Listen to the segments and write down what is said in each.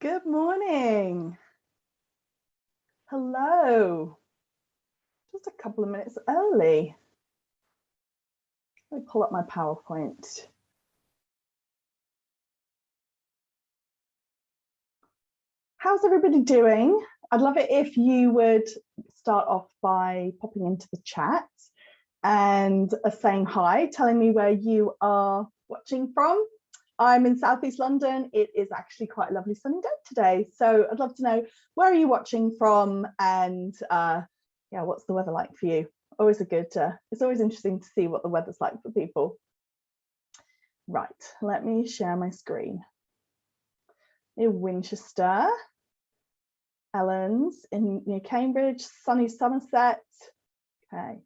Good morning. Hello. Just a couple of minutes early. Let me pull up my PowerPoint. How's everybody doing? I'd love it if you would start off by popping into the chat and saying hi, telling me where you are watching from. I'm in Southeast London. It is actually quite a lovely sunny day today. So I'd love to know, where are you watching from, and yeah, what's the weather like for you? Always a good, it's always interesting to see what the weather's like for people. Right, let me share my screen. Near Winchester, Ellen's in near Cambridge, sunny Somerset. Okay,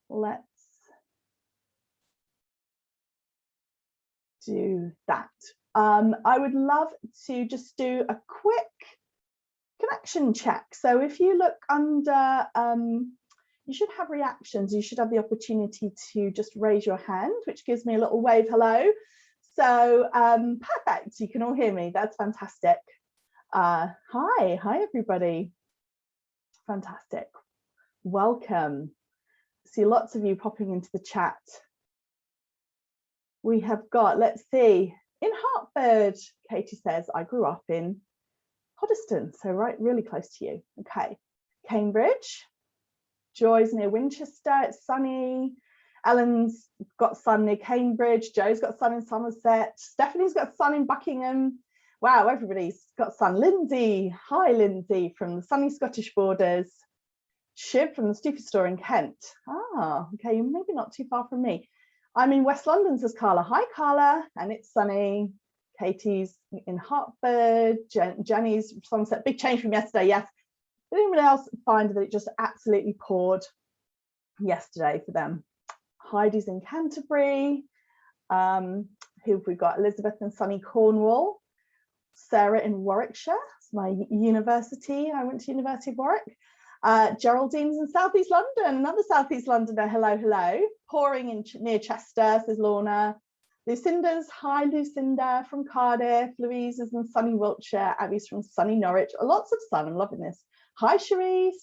let's do that. I would love to just do a quick connection check. So if you look under, you should have reactions. You should have the opportunity to just raise your hand, which gives me a little wave hello. So perfect, you can all hear me. That's fantastic. Hi everybody. Fantastic. Welcome. See lots of you popping into the chat. We have got, let's see, in Hertford, Katie says, I grew up in Hoddesdon, so right, really close to you. Okay, Cambridge, Joy's near Winchester, it's sunny. Ellen's got sun near Cambridge, Joe's got sun in Somerset, Stephanie's got sun in Buckingham. Wow, everybody's got sun. Lindsay, hi Lindsay from the sunny Scottish borders. Shiv from the Stupid Store in Kent. Ah, okay, maybe not too far from me. I'm in West London, says Carla. Hi, Carla, and it's sunny. Katie's in Hertford. Jenny's Somerset. Big change from yesterday, yes. Did anyone else find that it just absolutely poured yesterday for them? Heidi's in Canterbury. Who have we got? Elizabeth in sunny Cornwall. Sarah in Warwickshire. It's my university. I went to University of Warwick. Geraldine's in Southeast London, another Southeast Londoner, hello, hello. Pouring in near Chester, says Lorna. Lucinda's, hi Lucinda from Cardiff. Louise is in sunny Wiltshire. Abby's from sunny Norwich. Lots of sun, I'm loving this. Hi Cherise.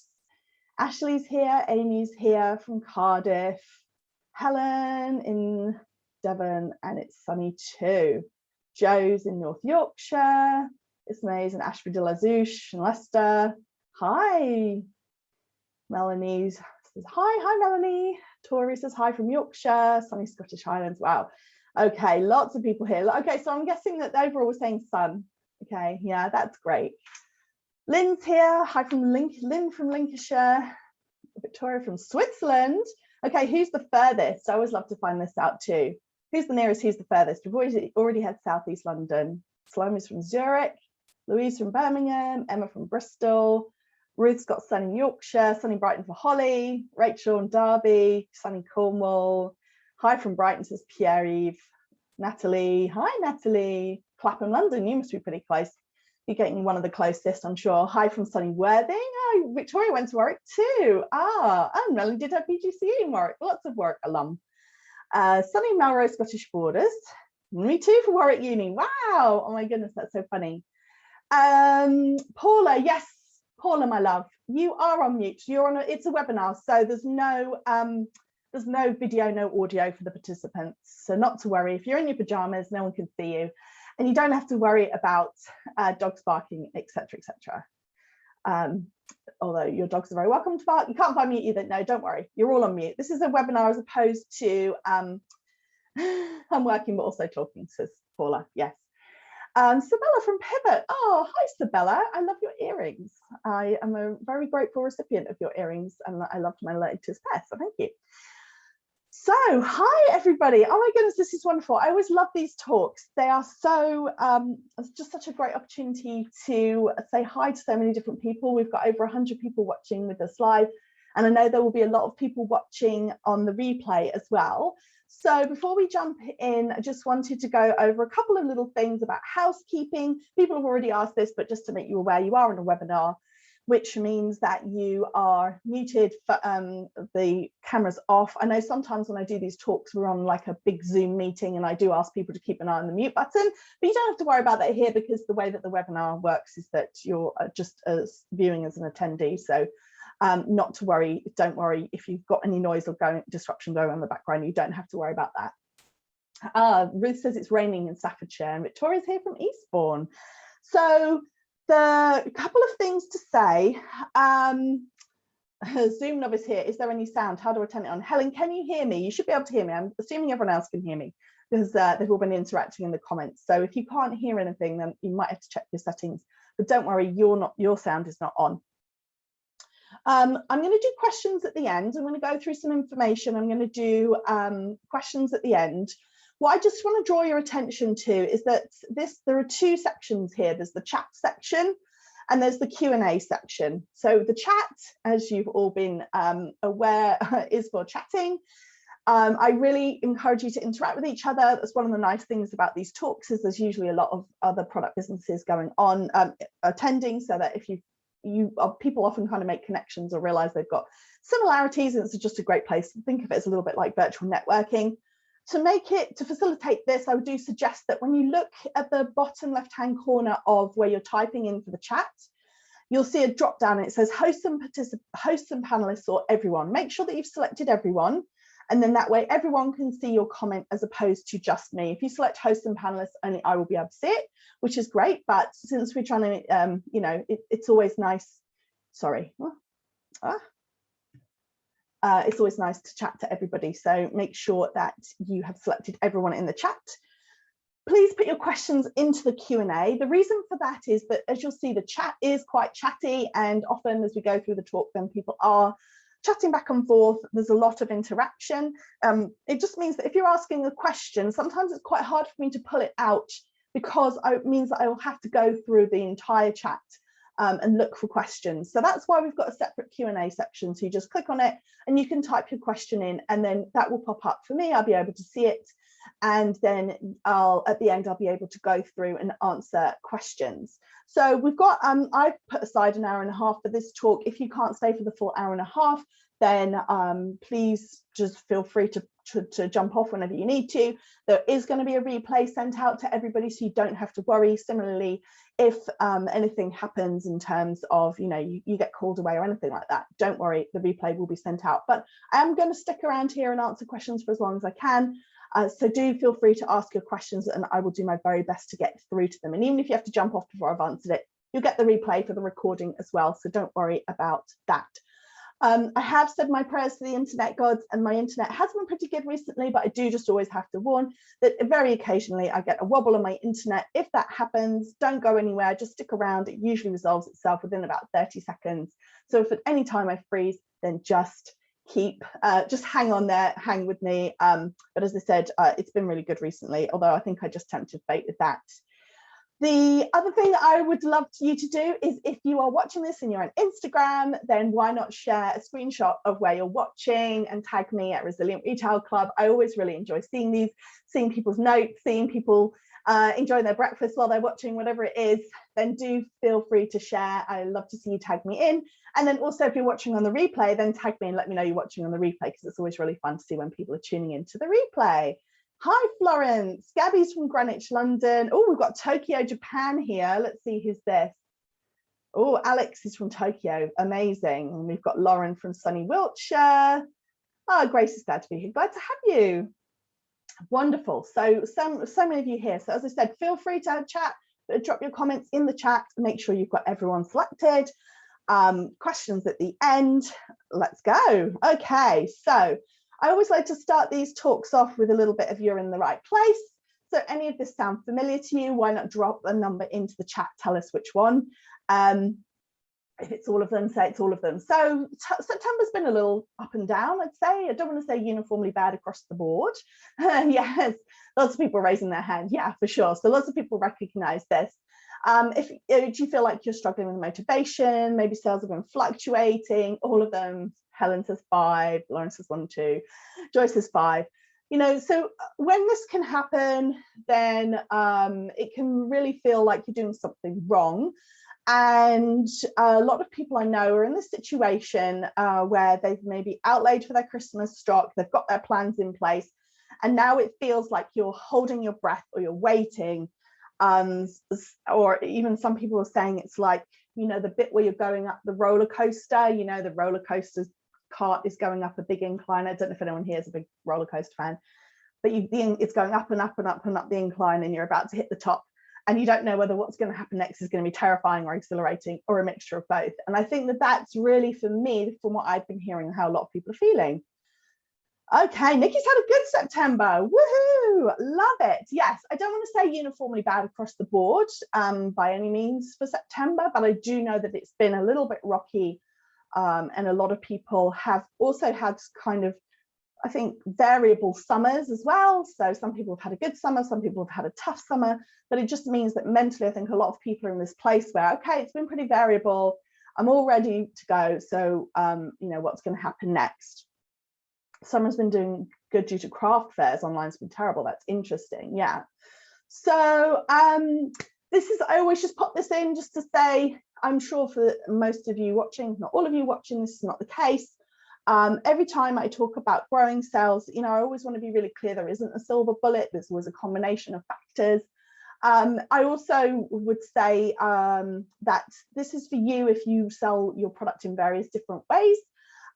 Ashley's here, Amy's here from Cardiff. Helen in Devon, and it's sunny too. Joe's in North Yorkshire. Ismay's in Ashby de la Zouche in Leicester. Hi. Melanie says hi Melanie. Tori says hi from Yorkshire, sunny Scottish Highlands. Wow. Okay, lots of people here. Okay, so I'm guessing that overall we're saying sun. Okay, yeah, that's great. Lynn's here. Hi from Lynn from Lincolnshire. Victoria from Switzerland. Okay, who's the furthest? I always love to find this out too. Who's the nearest? Who's the furthest? We've already had Southeast London. Salome's from Zurich. Louise from Birmingham. Emma from Bristol. Ruth's got sun in Yorkshire, sunny Brighton for Holly, Rachel and Derby, sunny Cornwall. Hi from Brighton, says Pierre-Yves. Natalie, hi Natalie. Clapham, London, you must be pretty close. You're getting one of the closest, I'm sure. Hi from sunny Worthing. Oh, Victoria went to Warwick too. And Melanie did her PGCE in Warwick, lots of Warwick alum. Sunny Melrose, Scottish borders. Me too for Warwick Uni. Wow, oh my goodness, that's so funny. Paula, yes. Paula, my love, you are on mute. You're on. It's a webinar, so there's no video, no audio for the participants. So not to worry. If you're in your pajamas, no one can see you, and you don't have to worry about dogs barking, etc., etc. Although your dogs are very welcome to bark. You can't find mute either. No, don't worry. You're all on mute. This is a webinar as opposed to I'm working but also talking, says Paula. Yes. Sabella from Pivot. Oh, hi Sabella. I love your earrings. I am a very grateful recipient of your earrings, and I loved my latest pair, so thank you. So hi everybody. Oh my goodness, this is wonderful. I always love these talks. They are so it's just such a great opportunity to say hi to so many different people. We've got over 100 people watching with us live, and I know there will be a lot of people watching on the replay as well. So before we jump in, I just wanted to go over a couple of little things about housekeeping. People have already asked this, but just to make you aware, you are on a webinar. which means that you are muted, the camera's off. I know sometimes when I do these talks, we're on like a big Zoom meeting and I do ask people to keep an eye on the mute button, but you don't have to worry about that here, because the way that the webinar works is that you're just as viewing as an attendee. So not to worry, don't worry if you've got any noise or disruption going on in the background, you don't have to worry about that. Ruth says it's raining in Staffordshire, and Victoria's here from Eastbourne. So the couple of things to say. Zoom novice here, is there any sound? How do I turn it on? Helen, can you hear me? You should be able to hear me. I'm assuming everyone else can hear me, because they've all been interacting in the comments. So if you can't hear anything, then you might have to check your settings, but don't worry, your sound is not on. I'm going to do questions at the end. I'm going to go through some information. I'm going to do questions at the end. What I just want to draw your attention to is that there are two sections here. There's the chat section and there's the Q&A section. So the chat, as you've all been aware, is for chatting. I really encourage you to interact with each other. That's one of the nice things about these talks, is there's usually a lot of other product businesses going on, attending, so that if people often kind of make connections or realize they've got similarities, and it's just a great place to think of it as a little bit like virtual networking. To facilitate this, I do suggest that when you look at the bottom left-hand corner of where you're typing in for the chat, you'll see a drop down and it says hosts and panelists, or everyone. Make sure that you've selected everyone, and then that way everyone can see your comment as opposed to just me. If you select hosts and panelists, only I will be able to see it, which is great. But since we're trying to, it's always nice. Sorry. It's always nice to chat to everybody, so make sure that you have selected everyone in the chat. Please put your questions into the Q&A. The reason for that is that, as you'll see, the chat is quite chatty, and often as we go through the talk, then people are chatting back and forth. There's a lot of interaction. It just means that if you're asking a question, sometimes it's quite hard for me to pull it out, because it means that I will have to go through the entire chat and look for questions. So that's why we've got a separate Q&A section. So you just click on it and you can type your question in, and then that will pop up for me. I'll be able to see it, and then at the end I'll be able to go through and answer questions. So we've got I've put aside an hour and a half for this talk. If you can't stay for the full hour and a half, then please just feel free to jump off whenever you need to. There is going to be a replay sent out to everybody, so you don't have to worry. Similarly, if anything happens in terms of, you get called away or anything like that, don't worry, the replay will be sent out. But I am going to stick around here and answer questions for as long as I can. So do feel free to ask your questions, and I will do my very best to get through to them. And even if you have to jump off before I've answered it, you'll get the replay for the recording as well. So don't worry about that. I have said my prayers to the internet gods, and my internet has been pretty good recently, but I do just always have to warn that very occasionally I get a wobble on my internet. If that happens, don't go anywhere, just stick around. It usually resolves itself within about 30 seconds. So if at any time I freeze, then just hang on there, hang with me. But as I said, it's been really good recently, although I think I just tempted fate with that. The other thing that I would love you to do is, if you are watching this and you're on Instagram, then why not share a screenshot of where you're watching and tag me at Resilient Retail Club. I always really enjoy seeing these, seeing people's notes, seeing people enjoying their breakfast while they're watching, whatever it is. Then do feel free to share. I love to see you tag me in. And then also, if you're watching on the replay, then tag me and let me know you're watching on the replay, because it's always really fun to see when people are tuning into the replay. Hi, Florence. Gabby's from Greenwich, London. Oh, we've got Tokyo, Japan here. Let's see who's this. Oh, Alex is from Tokyo. Amazing. And we've got Lauren from sunny Wiltshire. Oh, Grace is glad to be here. Glad to have you. Wonderful. So many of you here. So as I said, feel free to chat, drop your comments in the chat. Make sure you've got everyone selected. Questions at the end. Let's go. Okay, so I always like to start these talks off with a little bit of "you're in the right place." So any of this sound familiar to you, why not drop a number into the chat, tell us which one. If it's all of them, say it's all of them. So September's been a little up and down, I'd say. I don't want to say uniformly bad across the board. Yes, lots of people raising their hand. Yeah, for sure. So lots of people recognize this. Do you feel like you're struggling with motivation? Maybe sales have been fluctuating, all of them. Helen says 5, Lauren says 1, 2, Joyce says 5. So when this can happen, then it can really feel like you're doing something wrong. And a lot of people I know are in this situation where they've maybe outlaid for their Christmas stock, they've got their plans in place, and now it feels like you're holding your breath or you're waiting. Or even some people are saying it's like, you know, the bit where you're going up the roller coaster, you know, the roller coaster cart is going up a big incline. I don't know if anyone here is a big roller coaster fan, but it's going up and up and up and up the incline, and you're about to hit the top. And you don't know whether what's going to happen next is going to be terrifying or exhilarating or a mixture of both. And I think that that's really, for me, from what I've been hearing, how a lot of people are feeling. Okay, Nikki's had a good September. Woohoo! Love it. Yes, I don't want to say uniformly bad across the board by any means for September, but I do know that it's been a little bit rocky, and a lot of people have also had kind of, I think, variable summers as well. So some people have had a good summer, some people have had a tough summer, but it just means that mentally, I think a lot of people are in this place where, okay, it's been pretty variable. I'm all ready to go. So, you know, what's going to happen next? Summer's been doing good due to craft fairs. Online's been terrible. That's interesting. Yeah. So this is, I always just pop this in just to say, I'm sure for most of you watching, not all of you watching, this is not the case. Every time I talk about growing sales, you know, I always want to be really clear, there isn't a silver bullet. There's always a combination of factors. I also would say that this is for you if you sell your product in various different ways.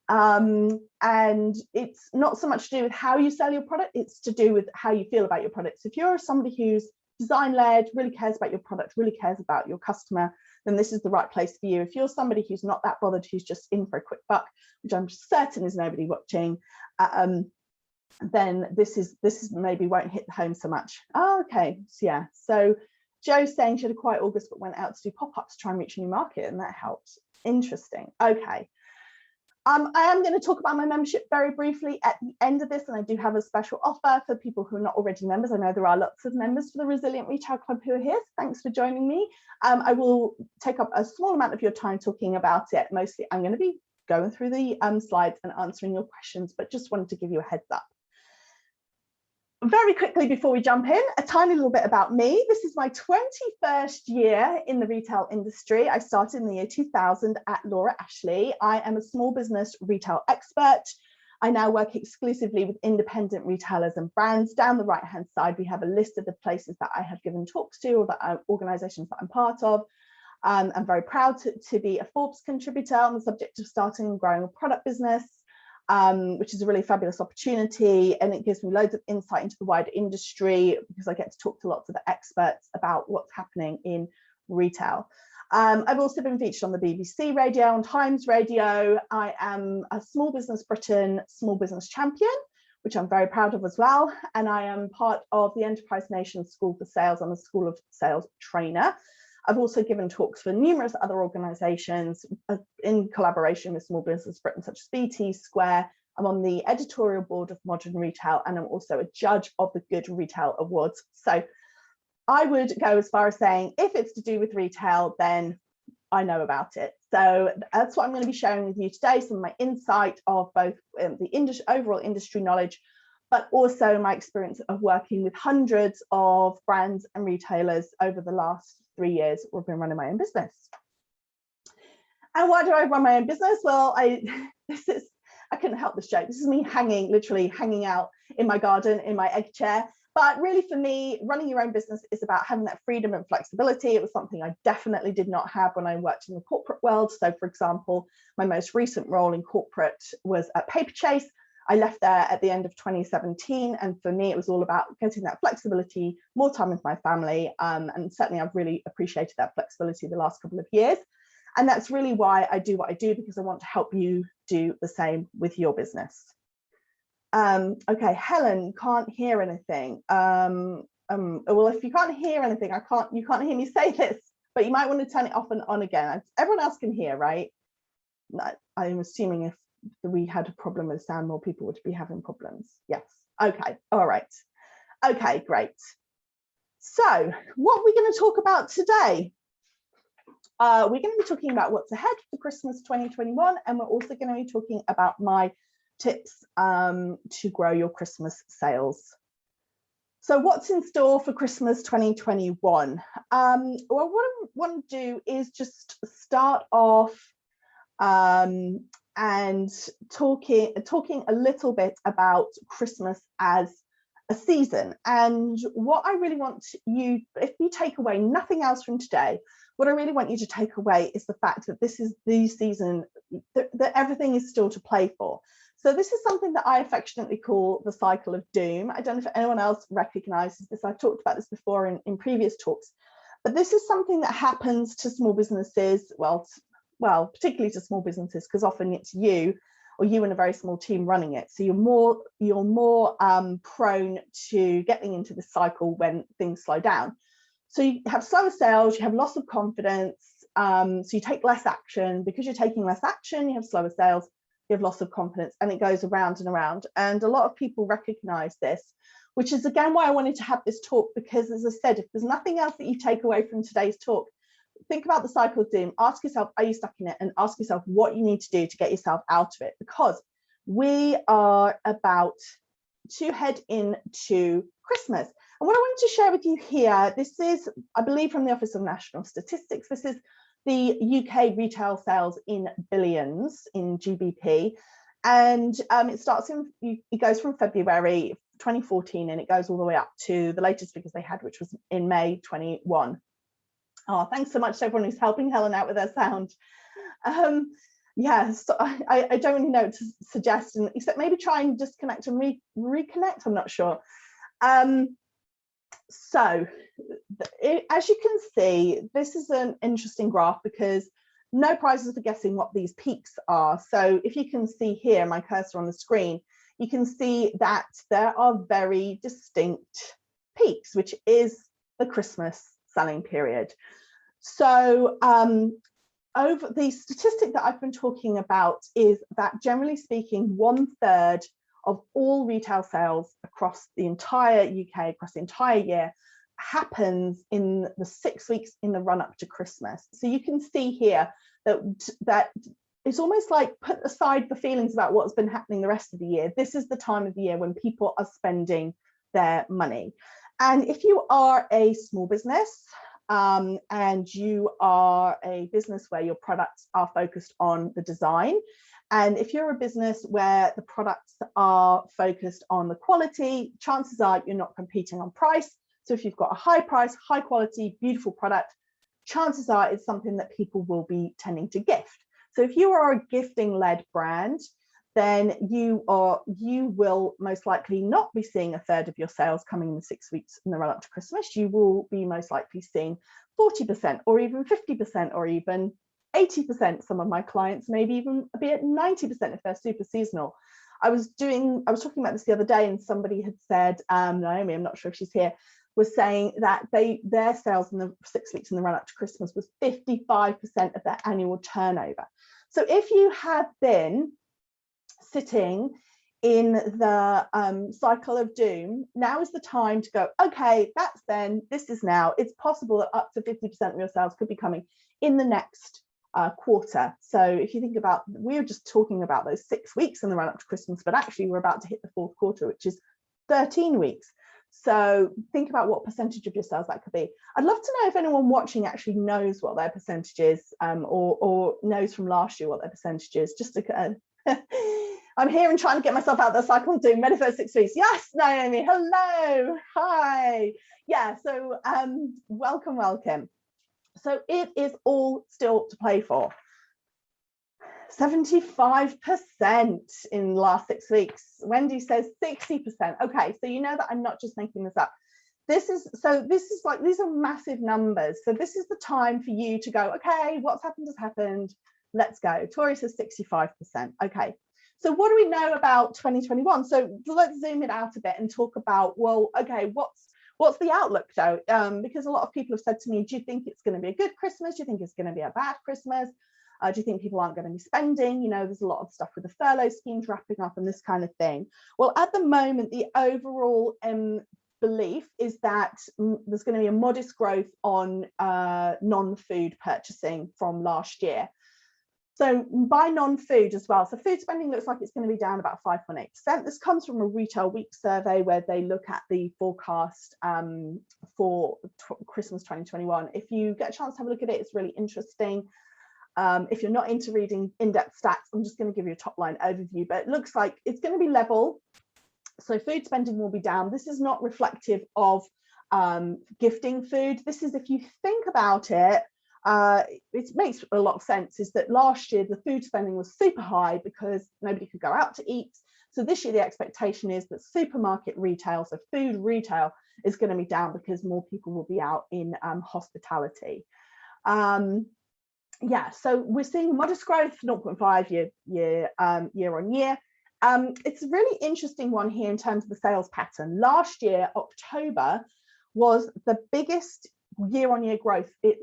And it's not so much to do with how you sell your product, it's to do with how you feel about your products. If you're somebody who's design-led, really cares about your product, really cares about your customer, then this is the right place for you. If you're somebody who's not that bothered, who's just in for a quick buck, which I'm certain is nobody watching, then this is maybe won't hit home so much. Oh, okay, so yeah. So Joe's saying she had a quiet August but went out to do pop-ups to try and reach a new market, and that helps. Interesting. Okay. I am going to talk about my membership very briefly at the end of this, and I do have a special offer for people who are not already members. I know there are lots of members for the Resilient Retail Club who are here. Thanks for joining me. I will take up a small amount of your time talking about it. Mostly I'm going to be going through the slides and answering your questions, but just wanted to give you a heads up. Very quickly before we jump in, a tiny little bit about me. This is my 21st year in the retail industry. I started in the year 2000 at Laura Ashley. I am a small business retail expert. I now work exclusively with independent retailers and brands. Down the right-hand side, we have a list of the places that I have given talks to, or the organizations that I'm part of. I'm very proud to be a Forbes contributor on the subject of starting and growing a product business. Which is a really fabulous opportunity, and it gives me loads of insight into the wider industry because I get to talk to lots of the experts about what's happening in retail. I've also been featured on the BBC radio and Times Radio. I am a Small Business Britain Small Business Champion, which I'm very proud of as well, and I am part of the Enterprise Nation School for Sales. I'm a School of Sales trainer. I've also given talks for numerous other organisations in collaboration with Small Business Britain, such as BT Square. I'm on the editorial board of Modern Retail, and I'm also a judge of the Good Retail Awards. So I would go as far as saying, if it's to do with retail, then I know about it. So that's what I'm going to be sharing with you today, some of my insight of both the overall industry knowledge, but also my experience of working with hundreds of brands and retailers over the last 3 years. We've been running my own business. And why do I run my own business? Well, I couldn't help this joke. This is me literally hanging out in my garden in my egg chair. But really, for me, running your own business is about having that freedom and flexibility. It was something I definitely did not have when I worked in the corporate world. So, for example, my most recent role in corporate was at Paperchase. I left there at the end of 2017, and for me, it was all about getting that flexibility, more time with my family, and certainly I've really appreciated that flexibility the last couple of years. And that's really why I do what I do, because I want to help you do the same with your business. Okay, Helen, can't hear anything. Well, if you can't hear anything, you can't hear me say this, but you might want to turn it off and on again. Everyone else can hear, right? I'm assuming if we had a problem with sound, more people would be having problems. Yes. Okay. All right. Okay, great. So what are we going to talk about today? We're going to be talking about what's ahead for Christmas 2021, and we're also going to be talking about my tips to grow your Christmas sales. So what's in store for Christmas 2021? Well, what I want to do is just start off and talking a little bit about Christmas as a season. And what I really want you, if you take away nothing else from today, what I really want you to take away is the fact that this is the season that everything is still to play for. So this is something that I affectionately call the cycle of doom. I don't know if anyone else recognizes this. I've talked about this before in previous talks, but this is something that happens to small businesses, well, particularly to small businesses, because often it's you or you and a very small team running it. So you're more prone to getting into this cycle when things slow down. So you have slower sales, you have loss of confidence, so you take less action. Because you're taking less action, you have slower sales, you have loss of confidence, and it goes around and around. And a lot of people recognize this, which is again why I wanted to have this talk, because as I said, if there's nothing else that you take away from today's talk, think about the cycle of doom, ask yourself, are you stuck in it? And ask yourself what you need to do to get yourself out of it, because we are about to head into Christmas. And what I wanted to share with you here, this is, I believe, from the Office of National Statistics. This is the UK retail sales in billions in GBP. And it goes from February 2014 and it goes all the way up to the latest figures they had, which was in May 21. Oh, thanks so much to everyone who's helping Helen out with her sound. Yeah, so I don't really know what to suggest, except maybe try and disconnect and reconnect, I'm not sure. So as you can see, this is an interesting graph because no prizes for guessing what these peaks are. So if you can see here, my cursor on the screen, you can see that there are very distinct peaks, which is the Christmas selling period. So over the statistic that I've been talking about is that generally speaking, 1/3 of all retail sales across the entire UK, across the entire year, happens in the 6 weeks in the run up to Christmas. So you can see here that it's almost like put aside the feelings about what's been happening the rest of the year. This is the time of the year when people are spending their money. And if you are a small business, and you are a business where your products are focused on the design, and if you're a business where the products are focused on the quality, chances are you're not competing on price. So if you've got a high price, high quality, beautiful product, chances are it's something that people will be tending to gift. So if you are a gifting led brand, then you will most likely not be seeing 1/3 of your sales coming in the 6 weeks in the run up to Christmas. You will be most likely seeing 40% or even 50% or even 80%. Some of my clients maybe even be at 90% if they're super seasonal. I was talking about this the other day, and somebody had said, Naomi, I'm not sure if she's here, was saying that their sales in the 6 weeks in the run up to Christmas was 55% of their annual turnover. So if you have been sitting in the cycle of doom, now is the time to go, okay, that's then, this is now. It's possible that up to 50% of your sales could be coming in the next quarter. So if you think about, we were just talking about those 6 weeks in the run up to Christmas, but actually we're about to hit the 4th quarter, which is 13 weeks. So think about what percentage of your sales that could be. I'd love to know if anyone watching actually knows what their percentage is, or knows from last year what their percentage is, just to I'm here and trying to get myself out of the cycle, doing ready for 6 weeks. Yes, Naomi, hello, hi. Yeah, so welcome. So it is all still to play for. 75% in the last 6 weeks. Wendy says 60%. Okay, so you know that I'm not just making this up. This is like, these are massive numbers. So this is the time for you to go, okay, what's happened has happened. Let's go. Tori says 65%. Okay. So what do we know about 2021? So let's zoom it out a bit and talk about, well, okay, what's the outlook though? Because a lot of people have said to me, do you think it's going to be a good Christmas? Do you think it's going to be a bad Christmas? Do you think people aren't going to be spending? You know, there's a lot of stuff with the furlough schemes wrapping up and this kind of thing. Well, at the moment, the overall belief is that there's going to be a modest growth on non-food purchasing from last year. So by non-food as well. So food spending looks like it's going to be down about 5.8%. This comes from a Retail Week survey where they look at the forecast for Christmas 2021. If you get a chance to have a look at it, it's really interesting. If you're not into reading in-depth stats, I'm just going to give you a top line overview, but it looks like it's going to be level. So food spending will be down. This is not reflective of gifting food. This is, if you think about it, it makes a lot of sense, is that last year the food spending was super high because nobody could go out to eat. So this year the expectation is that supermarket retail, so food retail, is going to be down because more people will be out in hospitality. Yeah, so we're seeing modest growth, 0.5 year on year. It's a really interesting one here in terms of the sales pattern. Last year, October was the biggest year-on-year growth it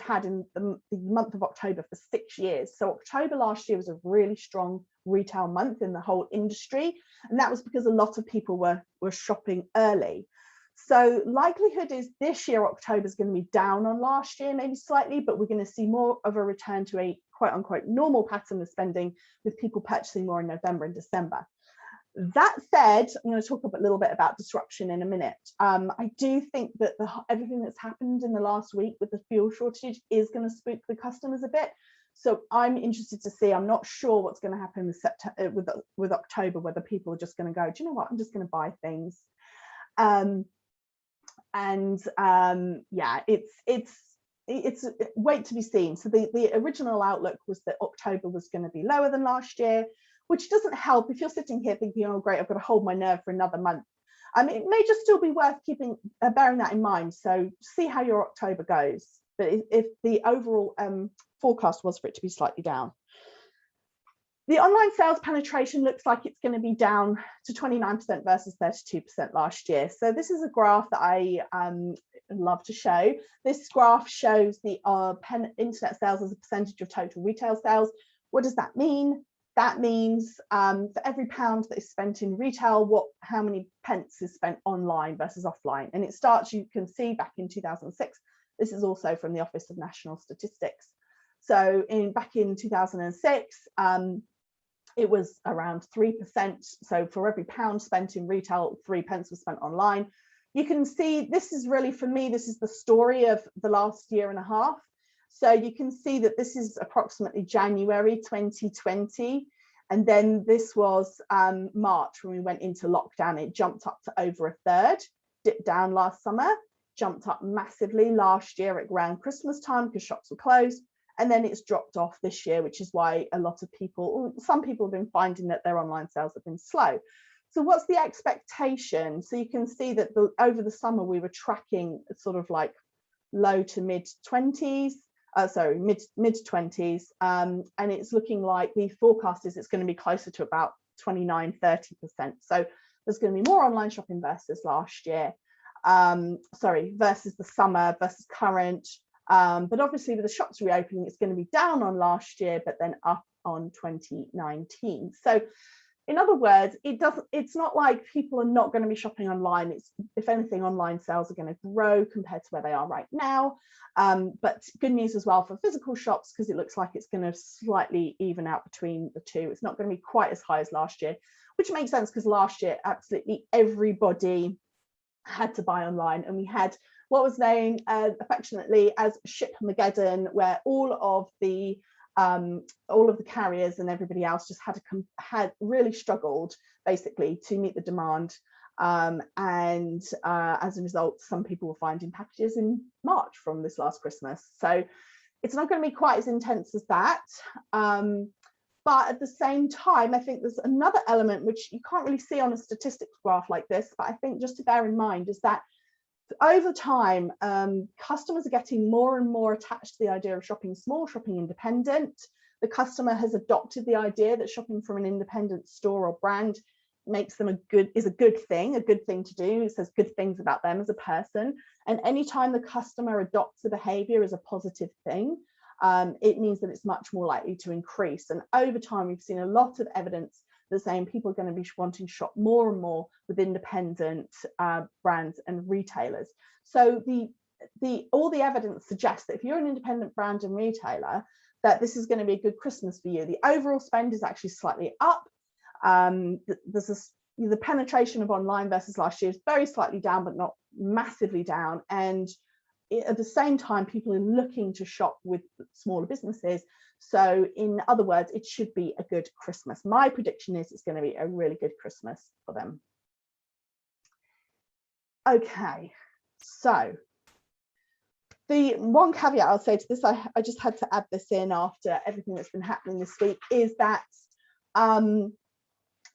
had in the month of October for 6 years. So October last year was a really strong retail month in the whole industry, and that was because a lot of people were shopping early. So likelihood is this year October is going to be down on last year, maybe slightly, but we're going to see more of a return to a quote unquote normal pattern of spending, with people purchasing more in November and December. That said, I'm going to talk a little bit about disruption in a minute. I do think that everything that's happened in the last week with the fuel shortage is going to spook the customers a bit. So I'm interested to see. I'm not sure what's going to happen with September, with October, whether people are just going to go, do you know what, I'm just going to buy things. Yeah, it's wait to be seen. So the original outlook was that October was going to be lower than last year, which doesn't help if you're sitting here thinking, oh great, I've got to hold my nerve for another month. It may just still be worth bearing that in mind. So see how your October goes. But if the overall forecast was for it to be slightly down. The online sales penetration looks like it's going to be down to 29% versus 32% last year. So this is a graph that I love to show. This graph shows the internet sales as a percentage of total retail sales. What does that mean? That means for every pound that is spent in retail, how many pence is spent online versus offline. And it starts, you can see, back in 2006. This is also from the Office of National Statistics. So back in 2006, it was around 3%. So for every pound spent in retail, 3 pence was spent online. You can see, this is really, for me, this is the story of the last year and a half. So you can see that this is approximately January 2020. And then this was March when we went into lockdown. It jumped up to over a third, dipped down last summer, jumped up massively last year at around Christmas time because shops were closed. And then it's dropped off this year, which is why a lot of people, some people have been finding that their online sales have been slow. So what's the expectation? So you can see that over the summer, we were tracking sort of like low to mid 20s, mid 20s. And it's looking like the forecast is it's going to be closer to about 29-30%. So there's going to be more online shopping versus last year, versus the summer versus current. But obviously with the shops reopening, it's going to be down on last year, but then up on 2019. So in other words, it's not like people are not going to be shopping online. It's, if anything, online sales are going to grow compared to where they are right now. But good news as well for physical shops, because it looks like it's going to slightly even out between the two. It's not going to be quite as high as last year, which makes sense because last year absolutely everybody had to buy online, and we had what was known affectionately as Shipmageddon, where all of the carriers and everybody else just had really struggled basically to meet the demand, and as a result, some people were finding packages in March from this last Christmas. So it's not going to be quite as intense as that. But at the same time, I think there's another element which you can't really see on a statistics graph like this, but I think just to bear in mind is that over time, customers are getting more and more attached to the idea of shopping small, shopping independent. The customer has adopted the idea that shopping from an independent store or brand makes them is a good thing to do. It says good things about them as a person. And anytime the customer adopts a behavior as a positive thing, it means that it's much more likely to increase. And over time, we've seen a lot of evidence that's saying people are going to be wanting to shop more and more with independent brands and retailers. So all the evidence suggests that if you're an independent brand and retailer, that this is going to be a good Christmas for you. The overall spend is actually slightly up. There's the penetration of online versus last year is very slightly down, but not massively down. And at the same time, people are looking to shop with smaller businesses. So in other words, it should be a good Christmas. My prediction is it's going to be a really good Christmas for them. Okay, so the one caveat I'll say to this, I just had to add this in after everything that's been happening this week, is that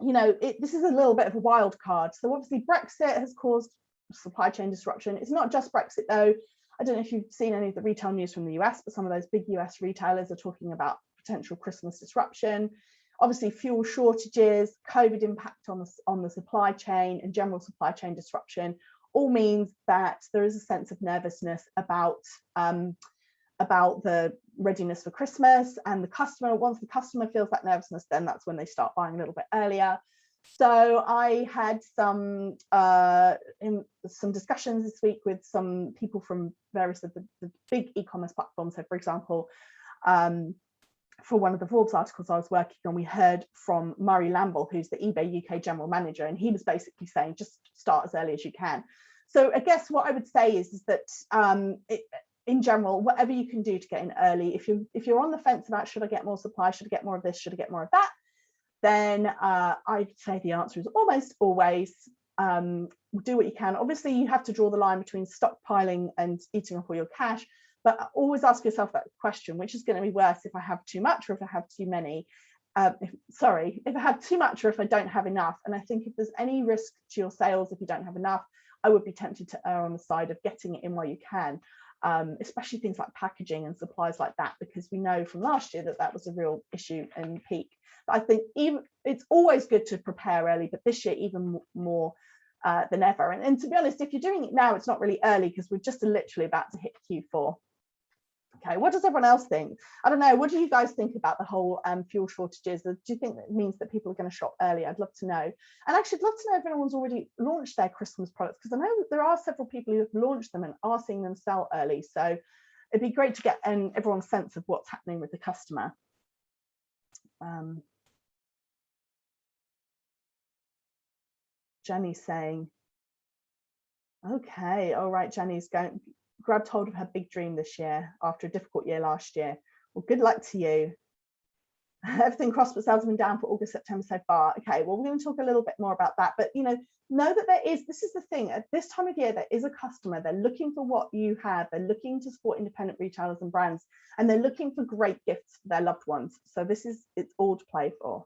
you know, this is a little bit of a wild card. So obviously Brexit has caused supply chain disruption. It's not just Brexit though. I don't know if you've seen any of the retail news from the US, but some of those big US retailers are talking about potential Christmas disruption. Obviously fuel shortages, COVID impact on the supply chain, and general supply chain disruption all means that there is a sense of nervousness about the readiness for Christmas, and the customer, once the customer feels that nervousness, then that's when they start buying a little bit earlier. So I had some discussions this week with some people from various of the big e-commerce platforms. So for example, for one of the Forbes articles I was working on, we heard from Murray Lamble, who's the eBay UK general manager, and he was basically saying just start as early as you can. So I guess what I would say is that in general, whatever you can do to get in early, if you're on the fence about should I get more supply, should I get more of this, should I get more of that, then I'd say the answer is almost always do what you can. Obviously, you have to draw the line between stockpiling and eating up all your cash, but always ask yourself that question, which is going to be worse, if I have too much or if I have too many? If I have too much or if I don't have enough. And I think if there's any risk to your sales if you don't have enough, I would be tempted to err on the side of getting it in while you can, especially things like packaging and supplies like that, because we know from last year that that was a real issue and peak. But I think even it's always good to prepare early, but this year even more than ever. And to be honest, if you're doing it now, it's not really early because we're just literally about to hit Q4. Okay, what does everyone else think? I don't know. What do you guys think about the whole fuel shortages? Do you think that means that people are going to shop early? I'd love to know. And actually, I'd love to know if anyone's already launched their Christmas products, because I know that there are several people who have launched them and are seeing them sell early. So it'd be great to get everyone's sense of what's happening with the customer. Jenny's saying, okay, all right, Jenny's grabbed hold of her big dream this year after a difficult year last year. Well, good luck to you. Everything crossed, but sales have been down for August, September so far. Okay, well, we're going to talk a little bit more about that, but know that this is the thing, at this time of year, there is a customer, they're looking for what you have, they're looking to support independent retailers and brands, and they're looking for great gifts for their loved ones. So it's all to play for.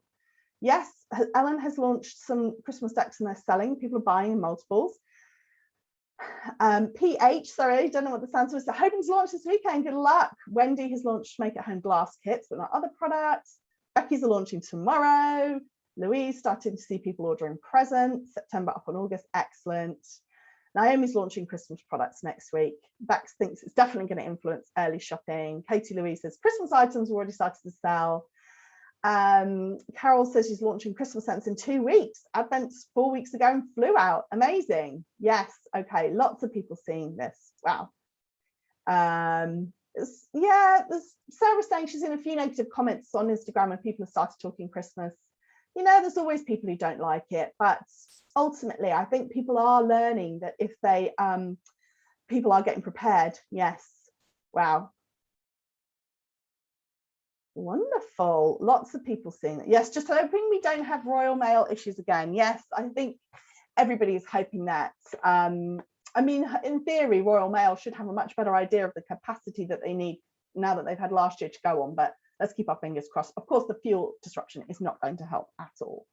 Yes, Ellen has launched some Christmas decks and they're selling. People are buying in multiples. PH, sorry, don't know what the sound was. So hoping to launch this weekend. Good luck. Wendy has launched make at home glass kits, but not other products. Becky's are launching tomorrow. Louise starting to see people ordering presents. September up on August. Excellent. Naomi's launching Christmas products next week. Bex thinks it's definitely going to influence early shopping. Katie Louise says Christmas items already started to sell. Carol says she's launching Christmas scents in 2 weeks. Advent's 4 weeks ago and flew out. Amazing. Yes. Okay. Lots of people seeing this. Wow. There's Sarah saying she's in a few negative comments on Instagram when people have started talking Christmas. There's always people who don't like it, but ultimately I think people are learning that if they people are getting prepared. Yes. Wow. Wonderful. Lots of people seeing it. Yes, just hoping we don't have Royal Mail issues again. Yes, I think everybody's hoping that. I mean, in theory, Royal Mail should have a much better idea of the capacity that they need now that they've had last year to go on, but let's keep our fingers crossed. Of course, the fuel disruption is not going to help at all.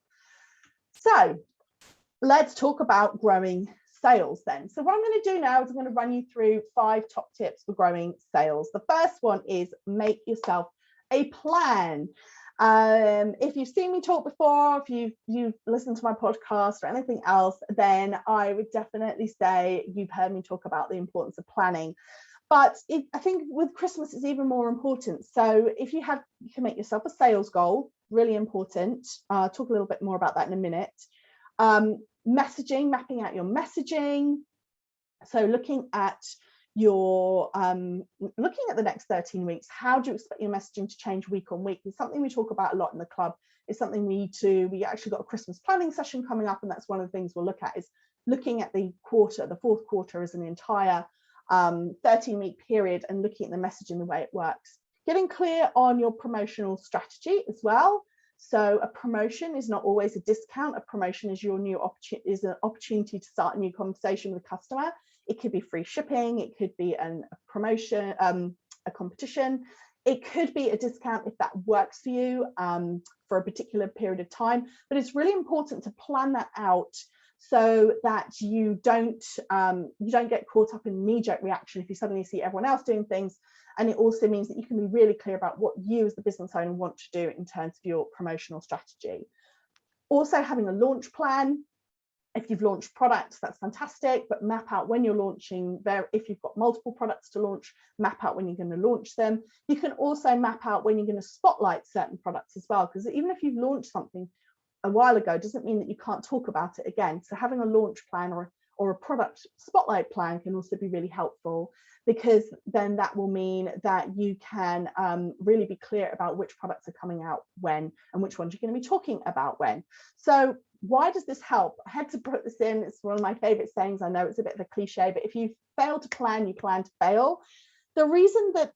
So let's talk about growing sales then. So what I'm going to do now is I'm going to run you through 5 top tips for growing sales. The first one is make yourself a plan. If you've seen me talk before, if you've listened to my podcast or anything else, then I would definitely say you've heard me talk about the importance of planning. But I think with Christmas it's even more important. So if you can make yourself a sales goal, really important. Talk a little bit more about that in a minute. Messaging, mapping out your messaging. So looking at you're looking at the next 13 weeks, how do you expect your messaging to change week on week? It's something we talk about a lot in the club. It's something we actually got a Christmas planning session coming up, and that's one of the things we'll look at, is looking at the fourth quarter as an entire 13-week period, and looking at the messaging, the way it works. Getting clear on your promotional strategy as well. So a promotion is not always a discount. A promotion is your new opportunity, is an opportunity to start a new conversation with a customer. It could be free shipping, it could be a promotion, a competition. It could be a discount if that works for you for a particular period of time. But it's really important to plan that out so that you don't get caught up in knee-jerk reaction if you suddenly see everyone else doing things. And it also means that you can be really clear about what you as the business owner want to do in terms of your promotional strategy. Also, having a launch plan. If you've launched products, that's fantastic, but map out when you're launching there. If you've got multiple products to launch, map out when you're going to launch them. You can also map out when you're going to spotlight certain products as well, because even if you've launched something a while ago, doesn't mean that you can't talk about it again. So having a launch plan or a product spotlight plan can also be really helpful, because then that will mean that you can really be clear about which products are coming out when and which ones you're going to be talking about when. So why does this help? I had to put this in. It's one of my favorite sayings. I know it's a bit of a cliche, but if you fail to plan, you plan to fail. The reason that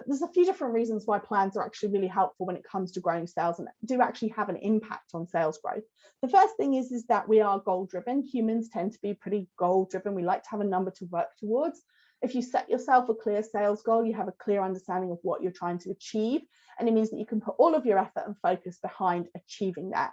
there's a few different reasons why plans are actually really helpful when it comes to growing sales and do actually have an impact on sales growth. The first thing is that we are goal driven. Humans tend to be pretty goal driven. We like to have a number to work towards. If you set yourself a clear sales goal, you have a clear understanding of what you're trying to achieve, and it means that you can put all of your effort and focus behind achieving that.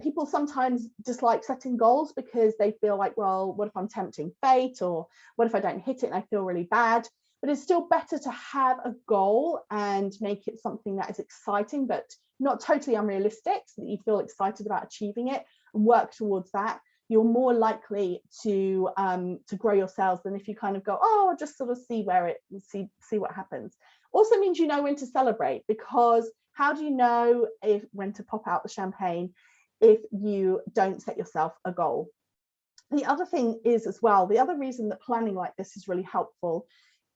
People sometimes dislike setting goals because they feel like, well, what if I'm tempting fate, or what if I don't hit it and I feel really bad? But it's still better to have a goal and make it something that is exciting, but not totally unrealistic, so that you feel excited about achieving it and work towards that. You're more likely to grow your sales than if you kind of go, oh, I'll just sort of see what happens. Also means you know when to celebrate, because how do you know when to pop out the champagne if you don't set yourself a goal? The other thing is as well, the other reason that planning like this is really helpful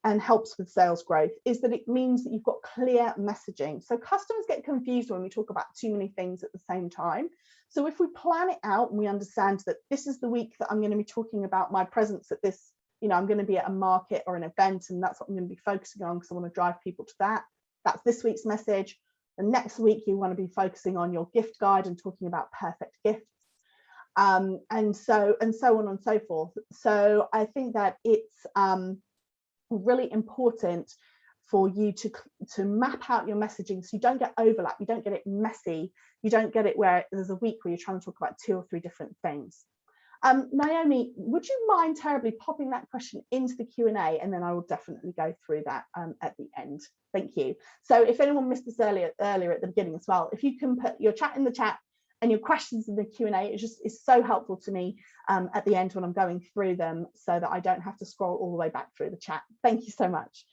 and helps with sales growth is that it means that you've got clear messaging. So customers get confused when we talk about too many things at the same time. So if we plan it out and we understand that this is the week that I'm going to be talking about my presence at this, I'm going to be at a market or an event, and that's what I'm going to be focusing on because I want to drive people to that. That's this week's message. The next week you want to be focusing on your gift guide and talking about perfect gifts, and so on and so forth. So I think that it's really important for you to map out your messaging so you don't get overlap, you don't get it messy, you don't get it where there's a week where you're trying to talk about 2 or 3 different things. Naomi, would you mind terribly popping that question into the Q&A, and then I will definitely go through that at the end. Thank you. So if anyone missed this earlier at the beginning as well, if you can put your chat in the chat and your questions in the Q&A, is so helpful to me at the end when I'm going through them, so that I don't have to scroll all the way back through the chat. Thank you so much.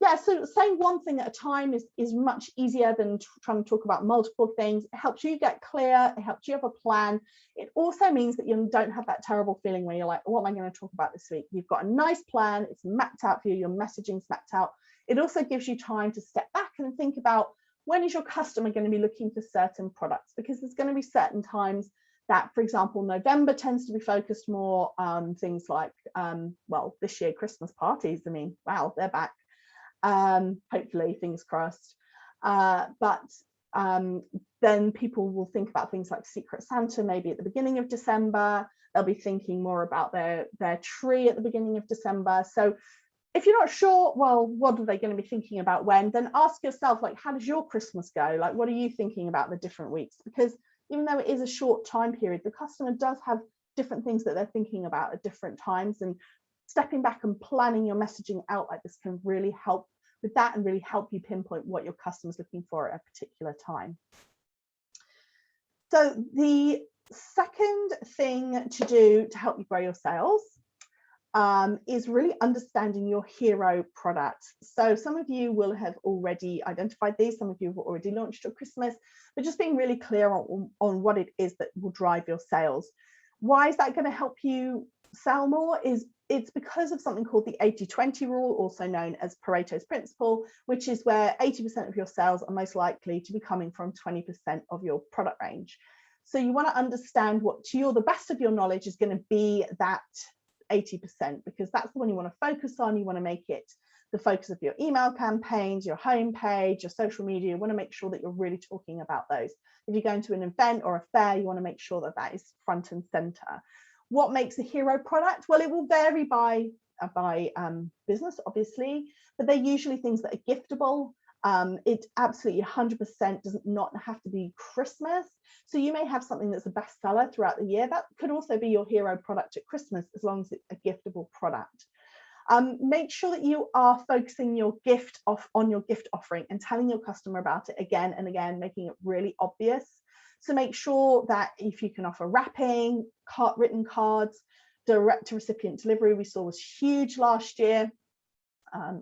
Yeah, so saying one thing at a time is much easier than trying to talk about multiple things. It helps you get clear, it helps you have a plan. It also means that you don't have that terrible feeling where you're like, what am I going to talk about this week? You've got a nice plan, it's mapped out for you, your messaging's mapped out. It also gives you time to step back and think about, when is your customer going to be looking for certain products? Because there's going to be certain times that, for example, November tends to be focused more on things like, well, this year, Christmas parties. I mean, wow, they're back. Hopefully, fingers crossed. But then people will think about things like Secret Santa maybe at the beginning of December. They'll be thinking more about their tree at the beginning of December. So if you're not sure, well, what are they going to be thinking about when, then ask yourself, like, how does your Christmas go? Like, what are you thinking about the different weeks? Because even though it is a short time period, the customer does have different things that they're thinking about at different times, and stepping back and planning your messaging out like this can really help with that and really help you pinpoint what your customer's looking for at a particular time. So the second thing to do to help you grow your sales is really understanding your hero product. So some of you will have already identified these, some of you have already launched at Christmas, but just being really clear on what it is that will drive your sales. Why is that going to help you sell more? Is it's because of something called the 80-20 rule, also known as Pareto's principle, which is where 80% of your sales are most likely to be coming from 20% of your product range. So you want to understand what, to your the best of your knowledge, is going to be that 80%, because that's the one you want to focus on. You want to make it the focus of your email campaigns, your homepage, your social media. You want to make sure that you're really talking about those. If you're going to an event or a fair, you want to make sure that that is front and center. What makes a hero product? Well, it will vary by business, obviously, but they're usually things that are giftable. It absolutely 100% does not have to be Christmas. So you may have something that's a bestseller throughout the year. That could also be your hero product at Christmas, as long as it's a giftable product. Make sure that you are focusing your gift on your gift offering and telling your customer about it again and again, making it really obvious. So make sure that if you can offer wrapping, written cards, direct to recipient delivery, we saw was huge last year.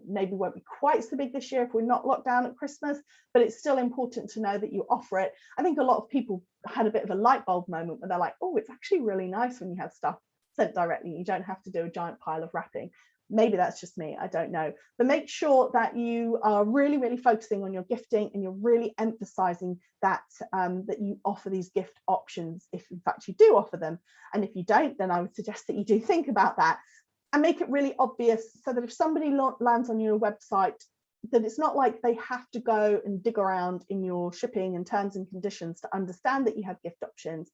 Maybe won't be quite so big this year if we're not locked down at Christmas, but it's still important to know that you offer it. I think a lot of people had a bit of a light bulb moment where they're like, oh, it's actually really nice when you have stuff sent directly. You don't have to do a giant pile of wrapping. Maybe that's just me, I don't know. But make sure that you are really, really focusing on your gifting, and you're really emphasizing that, that you offer these gift options, if in fact you do offer them. And if you don't, then I would suggest that you do think about that. And make it really obvious, so that if somebody lands on your website, that it's not like they have to go and dig around in your shipping and terms and conditions to understand that you have gift options,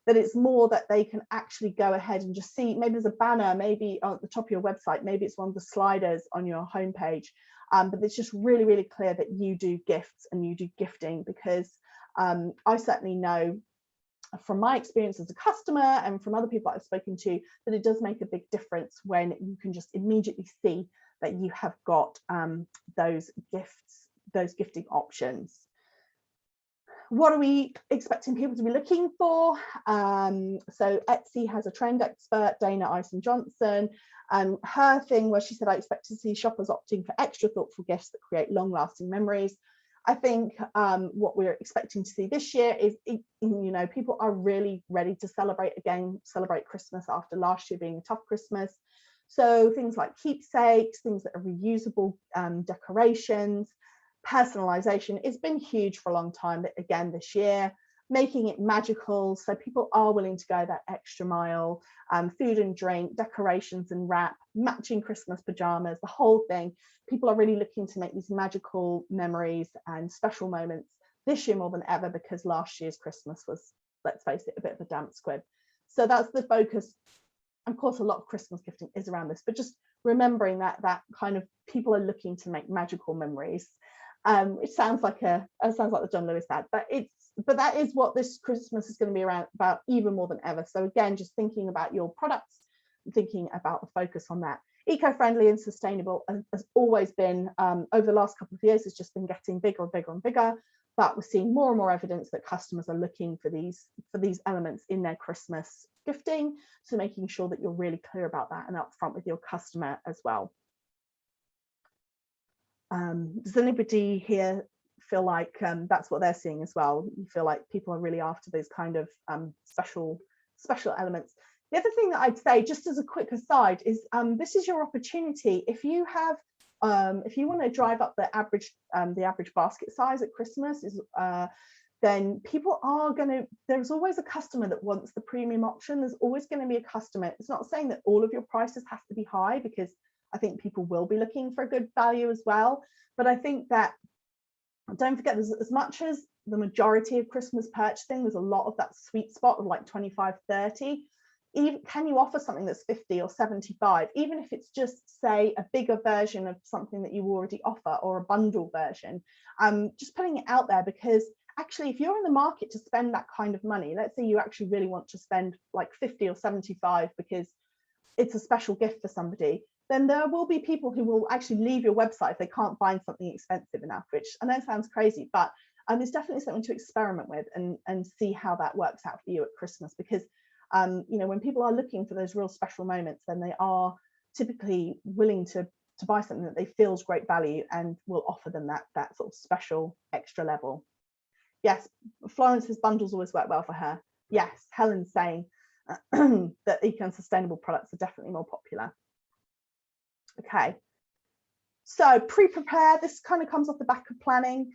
that it's more that they can actually go ahead and just see, maybe there's a banner, maybe at the top of your website, maybe it's one of the sliders on your homepage, but it's just really, really clear that you do gifts and you do gifting, because I certainly know from my experience as a customer and from other people I've spoken to, that it does make a big difference when you can just immediately see that you have got those gifting options. What are we expecting people to be looking for? So Etsy has a trend expert, Dana Ison Johnson, and her thing was, she said, I expect to see shoppers opting for extra thoughtful gifts that create long-lasting memories. I think what we're expecting to see this year is, you know, people are really ready to celebrate Christmas after last year being a tough Christmas. So things like keepsakes, things that are reusable, decorations, personalization. It's been huge for a long time, but again this year, making it magical, so people are willing to go that extra mile. Food and drink, decorations and wrap, matching Christmas pajamas, the whole thing. People are really looking to make these magical memories and special moments this year more than ever, because last year's Christmas was, let's face it, a bit of a damp squib. So that's the focus. Of course, a lot of Christmas gifting is around this, but just remembering that kind of people are looking to make magical memories. It sounds like the John Lewis ad, but that is what this Christmas is going to be about even more than ever. So again, just thinking about your products, thinking about the focus on that. Eco-friendly and sustainable has always been, over the last couple of years, it's just been getting bigger and bigger and bigger. But we're seeing more and more evidence that customers are looking for these elements in their Christmas gifting. So making sure that you're really clear about that and upfront with your customer as well. Does anybody here feel like that's what they're seeing as well? You feel like people are really after those kind of special elements? The other thing that I'd say, just as a quick aside, is this is your opportunity. If you have, if you want to drive up the average basket size at Christmas, then people are going to. There's always a customer that wants the premium option. There's always going to be a customer. It's not saying that all of your prices have to be high, because I think people will be looking for a good value as well. But I think that, don't forget, there's, as much as the majority of Christmas purchasing, there's a lot of that sweet spot of like 25, 30. Even, can you offer something that's 50 or 75, even if it's just, say, a bigger version of something that you already offer, or a bundle version? Just putting it out there, because actually, if you're in the market to spend that kind of money, let's say you actually really want to spend like 50 or 75 because it's a special gift for somebody, then there will be people who will actually leave your website if they can't find something expensive enough, which I know sounds crazy, but it's definitely something to experiment with and see how that works out for you at Christmas. Because you know, when people are looking for those real special moments, then they are typically willing to buy something that they feel is great value and will offer them that sort of special extra level. Yes, Florence's bundles always work well for her. Yes, Helen's saying that eco and sustainable products are definitely more popular. Okay, so pre-prepare, this kind of comes off the back of planning.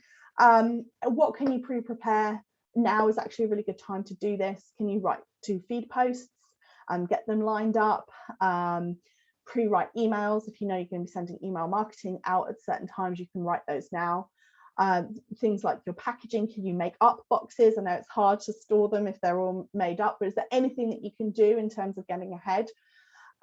What can you pre-prepare? Now is actually a really good time to do this. Can you write 2 feed posts, get them lined up, pre-write emails? If you know you're going to be sending email marketing out at certain times, you can write those now. Things like your packaging, can you make up boxes? I know it's hard to store them if they're all made up, but is there anything that you can do in terms of getting ahead?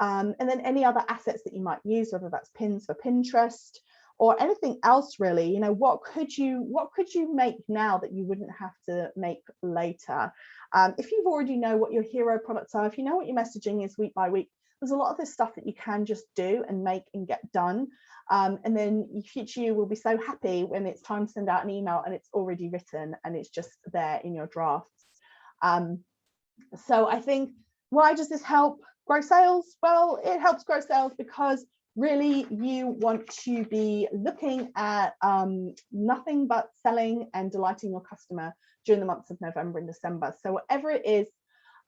And then any other assets that you might use, whether that's pins for Pinterest or anything else really. You know, what could you make now that you wouldn't have to make later? If you already know what your hero products are, if you know what your messaging is week by week, there's a lot of this stuff that you can just do and make and get done. And then future you will be so happy when it's time to send out an email and it's already written and it's just there in your drafts. So I think, why does this help grow sales? Well, it helps grow sales because really you want to be looking at nothing but selling and delighting your customer during the months of November and December. So whatever it is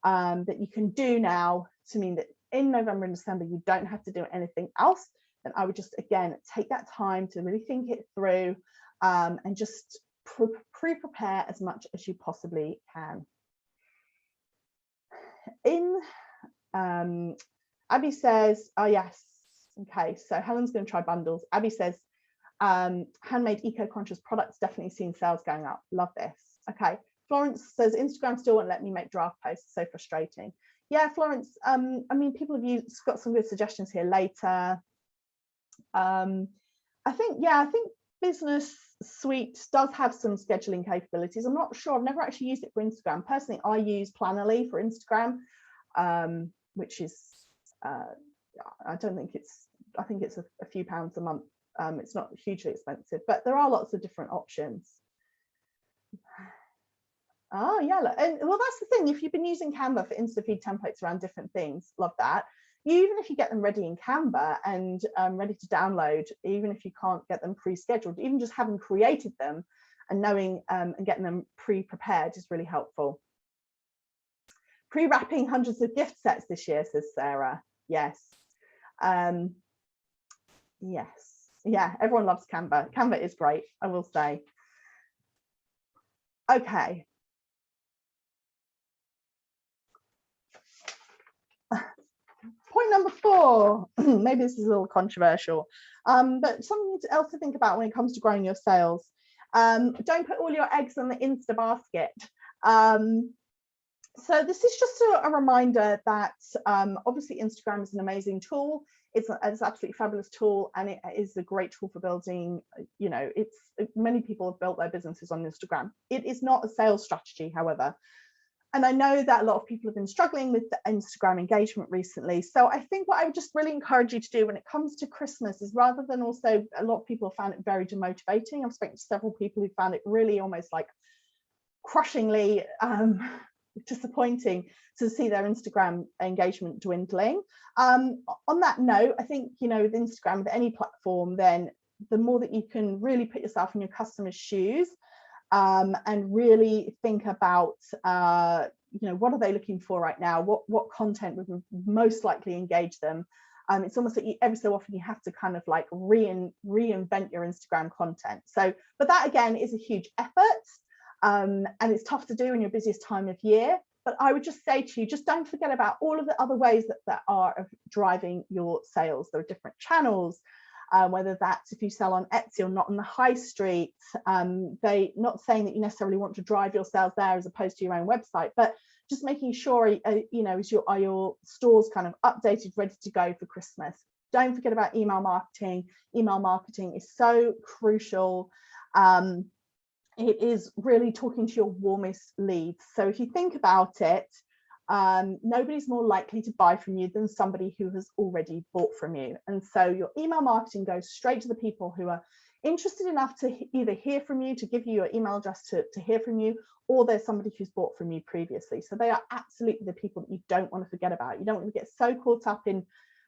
that you can do now to mean that in November and December you don't have to do anything else, then I would just, again, take that time to really think it through and just pre-prepare as much as you possibly can. Abby says, oh yes, okay, so Helen's going to try bundles. Abby says, handmade eco-conscious products, definitely seen sales going up. Love this. Okay, Florence says, Instagram still won't let me make draft posts, so frustrating. Yeah, Florence, I mean, people have got some good suggestions here later. I think Business Suite does have some scheduling capabilities. I'm not sure, I've never actually used it for Instagram. Personally, I use Planoly for Instagram, which is, I think it's a few pounds a month. It's not hugely expensive, but there are lots of different options. Oh yeah, and well, that's the thing. If you've been using Canva for Instafeed templates around different things, love that. Even if you get them ready in Canva and ready to download, even if you can't get them pre-scheduled, even just having created them and knowing and getting them pre-prepared is really helpful. Pre-wrapping hundreds of gift sets this year, says Sarah. Yes. Yes. Yeah, everyone loves Canva. Canva is great, I will say. Okay. Point number 4, maybe this is a little controversial, but something else to think about when it comes to growing your sales. Don't put all your eggs in the Insta basket. So this is just a reminder that obviously Instagram is an amazing tool. It's an absolutely fabulous tool, and it is a great tool for building, you know, many people have built their businesses on Instagram. It is not a sales strategy, however. And I know that a lot of people have been struggling with the Instagram engagement recently. So I think what I would just really encourage you to do when it comes to Christmas is, rather than, also a lot of people have found it very demotivating. I've spoken to several people who found it really almost like crushingly disappointing to see their Instagram engagement dwindling. On that note, I think, you know, with Instagram, with any platform, then the more that you can really put yourself in your customers' shoes, and really think about, you know, what are they looking for right now? What content would most likely engage them? It's almost like every so often you have to kind of like reinvent your Instagram content. So, but that again is a huge effort, and it's tough to do in your busiest time of year. But I would just say to you, just don't forget about all of the other ways that are of driving your sales. There are different channels. Whether that's if you sell on Etsy or not on the high street, not saying that you necessarily want to drive your sales there as opposed to your own website, but just making sure, you know, are your stores kind of updated, ready to go for Christmas. Don't forget about email marketing. Email marketing is so crucial. It is really talking to your warmest leads. So if you think about it, nobody's more likely to buy from you than somebody who has already bought from you. And so your email marketing goes straight to the people who are interested enough to either hear from you, to give you your email address to hear from you, or there's somebody who's bought from you previously. So they are absolutely the people that you don't want to forget about. You don't want to get so caught up in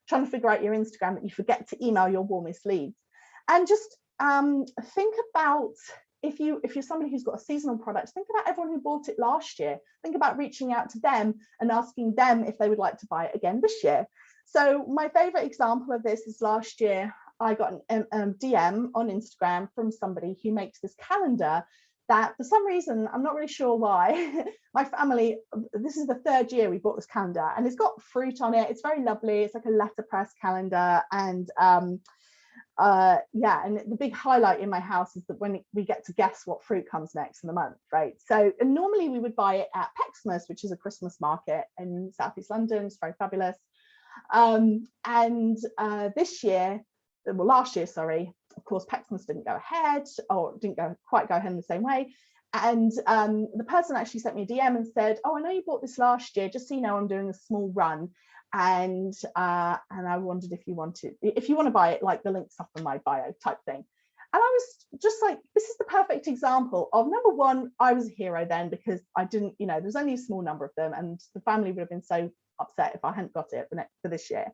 trying to figure out your Instagram that you forget to email your warmest leads. And just think about, if you're somebody who's got a seasonal product, think about everyone who bought it last year. Think about reaching out to them and asking them if they would like to buy it again this year. So my favorite example of this is last year I got an DM on Instagram from somebody who makes this calendar that for some reason, I'm not really sure why, my family, this is the 3rd year we bought this calendar, and it's got fruit on it. It's very lovely. It's like a letterpress calendar, and yeah, and the big highlight in my house is that when we get to guess what fruit comes next in the month, right? So, and normally we would buy it at Pecksmas, which is a Christmas market in Southeast London. It's very fabulous. This year, well, last year, sorry, of course, Pecksmas didn't go ahead, or didn't quite go ahead in the same way. And the person actually sent me a DM and said, oh, I know you bought this last year, just so you know, I'm doing a small run. And I wondered if you want to buy it, like the link's up in my bio type thing. And I was just like, this is the perfect example of, number one, I was a hero then, because I didn't, you know, there's only a small number of them, and the family would have been so upset if I hadn't got it for this year.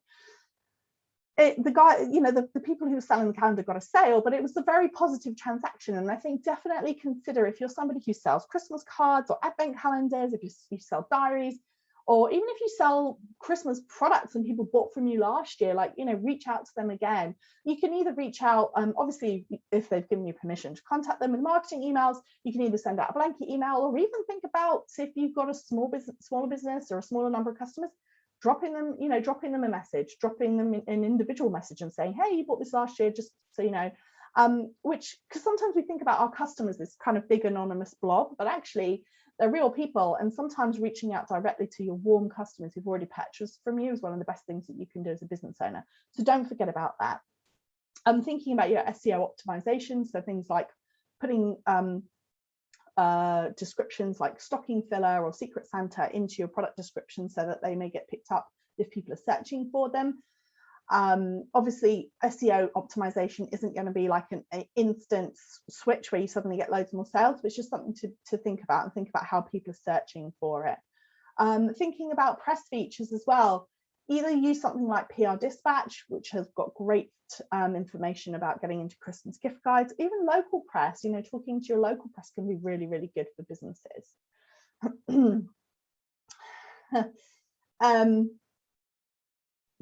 The guy, you know, the people who were selling the calendar got a sale, but it was a very positive transaction. And I think definitely consider, if you're somebody who sells Christmas cards or advent calendars, if you sell diaries, or even if you sell Christmas products and people bought from you last year, like, you know, reach out to them again. You can either reach out, obviously, if they've given you permission to contact them with marketing emails, you can either send out a blanket email, or even think about, if you've got a smaller business or a smaller number of customers, dropping them a message, dropping them an individual message and saying, hey, you bought this last year, just so you know. Which, because sometimes we think about our customers as kind of big anonymous blob, but actually they're real people, and sometimes reaching out directly to your warm customers who've already purchased from you is one of the best things that you can do as a business owner. So don't forget about that. Thinking about your SEO optimization, so things like putting descriptions like stocking filler or Secret Santa into your product description so that they may get picked up if people are searching for them. Obviously, SEO optimization isn't going to be like an instant switch where you suddenly get loads more sales, but it's just something to think about, and think about how people are searching for it. Thinking about press features as well. Either use something like PR Dispatch, which has got great information about getting into Christmas gift guides. Even local press, you know, talking to your local press can be really, really good for businesses.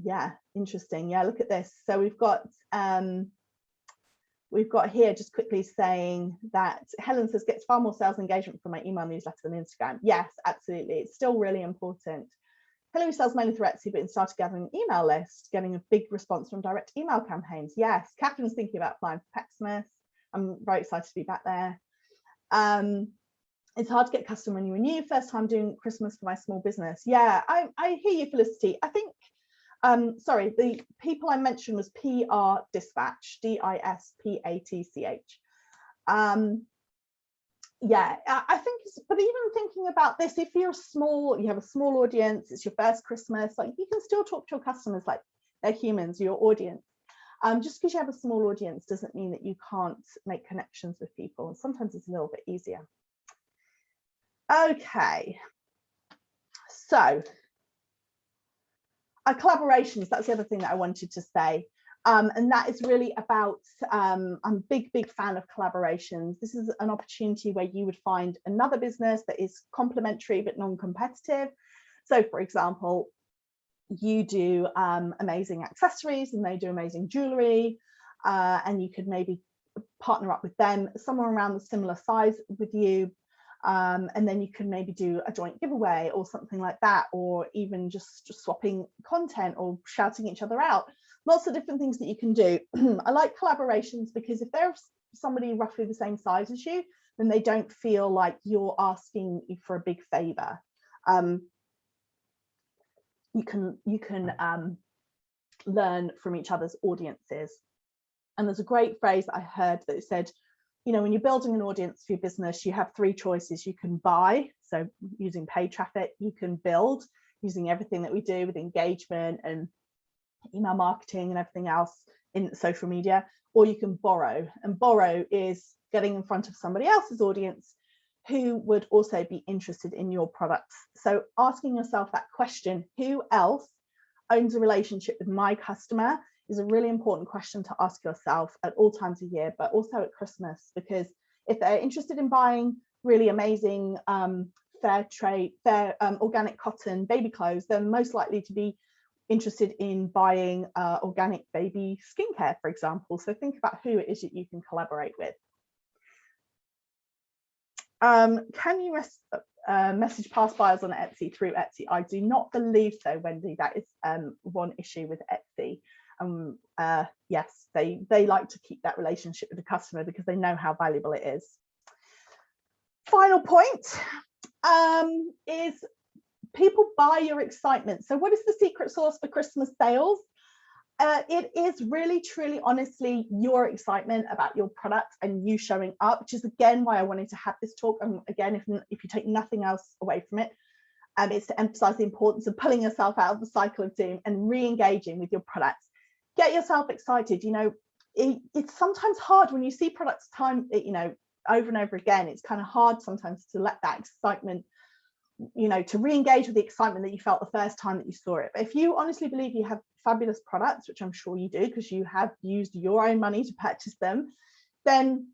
Yeah, interesting. Yeah, look at this. So we've got here just quickly saying that Helen says gets far more sales engagement from my email newsletter than Instagram. Yes, absolutely. It's still really important. Hillary sells mainly through Etsy, but started gathering an email list, getting a big response from direct email campaigns. Yes, Catherine's thinking about applying for Pecksmas. I'm very excited to be back there. It's hard to get custom when you're new. First time doing Christmas for my small business. Yeah, I hear you, Felicity. I think, sorry, the people I mentioned was PR Dispatch, Dispatch. Yeah, I think, but even thinking about this, if you're small, you have a small audience, it's your first Christmas, like you can still talk to your customers like they're humans, your audience. Just because you have a small audience doesn't mean that you can't make connections with people, and sometimes it's a little bit easier. Okay, so collaborations, that's the other thing that I wanted to say. And that is really about, I'm a big fan of collaborations. This is an opportunity where you would find another business that is complementary but non-competitive. So for example, you do amazing accessories and they do amazing jewelry, and you could maybe partner up with them, somewhere around the similar size with you. And then you can maybe do a joint giveaway or something like that, or even just swapping content or shouting each other out. Lots of different things that you can do. I like collaborations because if there's somebody roughly the same size as you, then they don't feel like you're asking for a big favor. You can learn from each other's audiences. And there's a great phrase that I heard that said, you know, when you're building an audience for your business, you have three choices. You can buy, so using paid traffic, you can build using everything that we do with engagement and email marketing and everything else in social media, or you can borrow. And borrow is getting in front of somebody else's audience who would also be interested in your products. So asking yourself that question, who else owns a relationship with my customer, is a really important question to ask yourself at all times of year, but also at Christmas, because if they're interested in buying really amazing fair organic cotton baby clothes, they're most likely to be interested in buying organic baby skincare, for example. So think about who it is that you can collaborate with. Can you message past buyers on Etsy through Etsy? I do not believe so, Wendy. That is one issue with Etsy. Yes, they like to keep that relationship with the customer because they know how valuable it is. Final point is people buy your excitement. So what is the secret sauce for Christmas sales? It is really, truly, honestly, your excitement about your product and you showing up, which is again why I wanted to have this talk. And again, if you take nothing else away from it, it's to emphasize the importance of pulling yourself out of the cycle of doom and re-engaging with your products. Get yourself excited. You know, it's sometimes hard when you see products over and over again. It's kind of hard sometimes to let that excitement, you know, to re-engage with the excitement that you felt the first time that you saw it. But if you honestly believe you have fabulous products, which I'm sure you do because you have used your own money to purchase them, then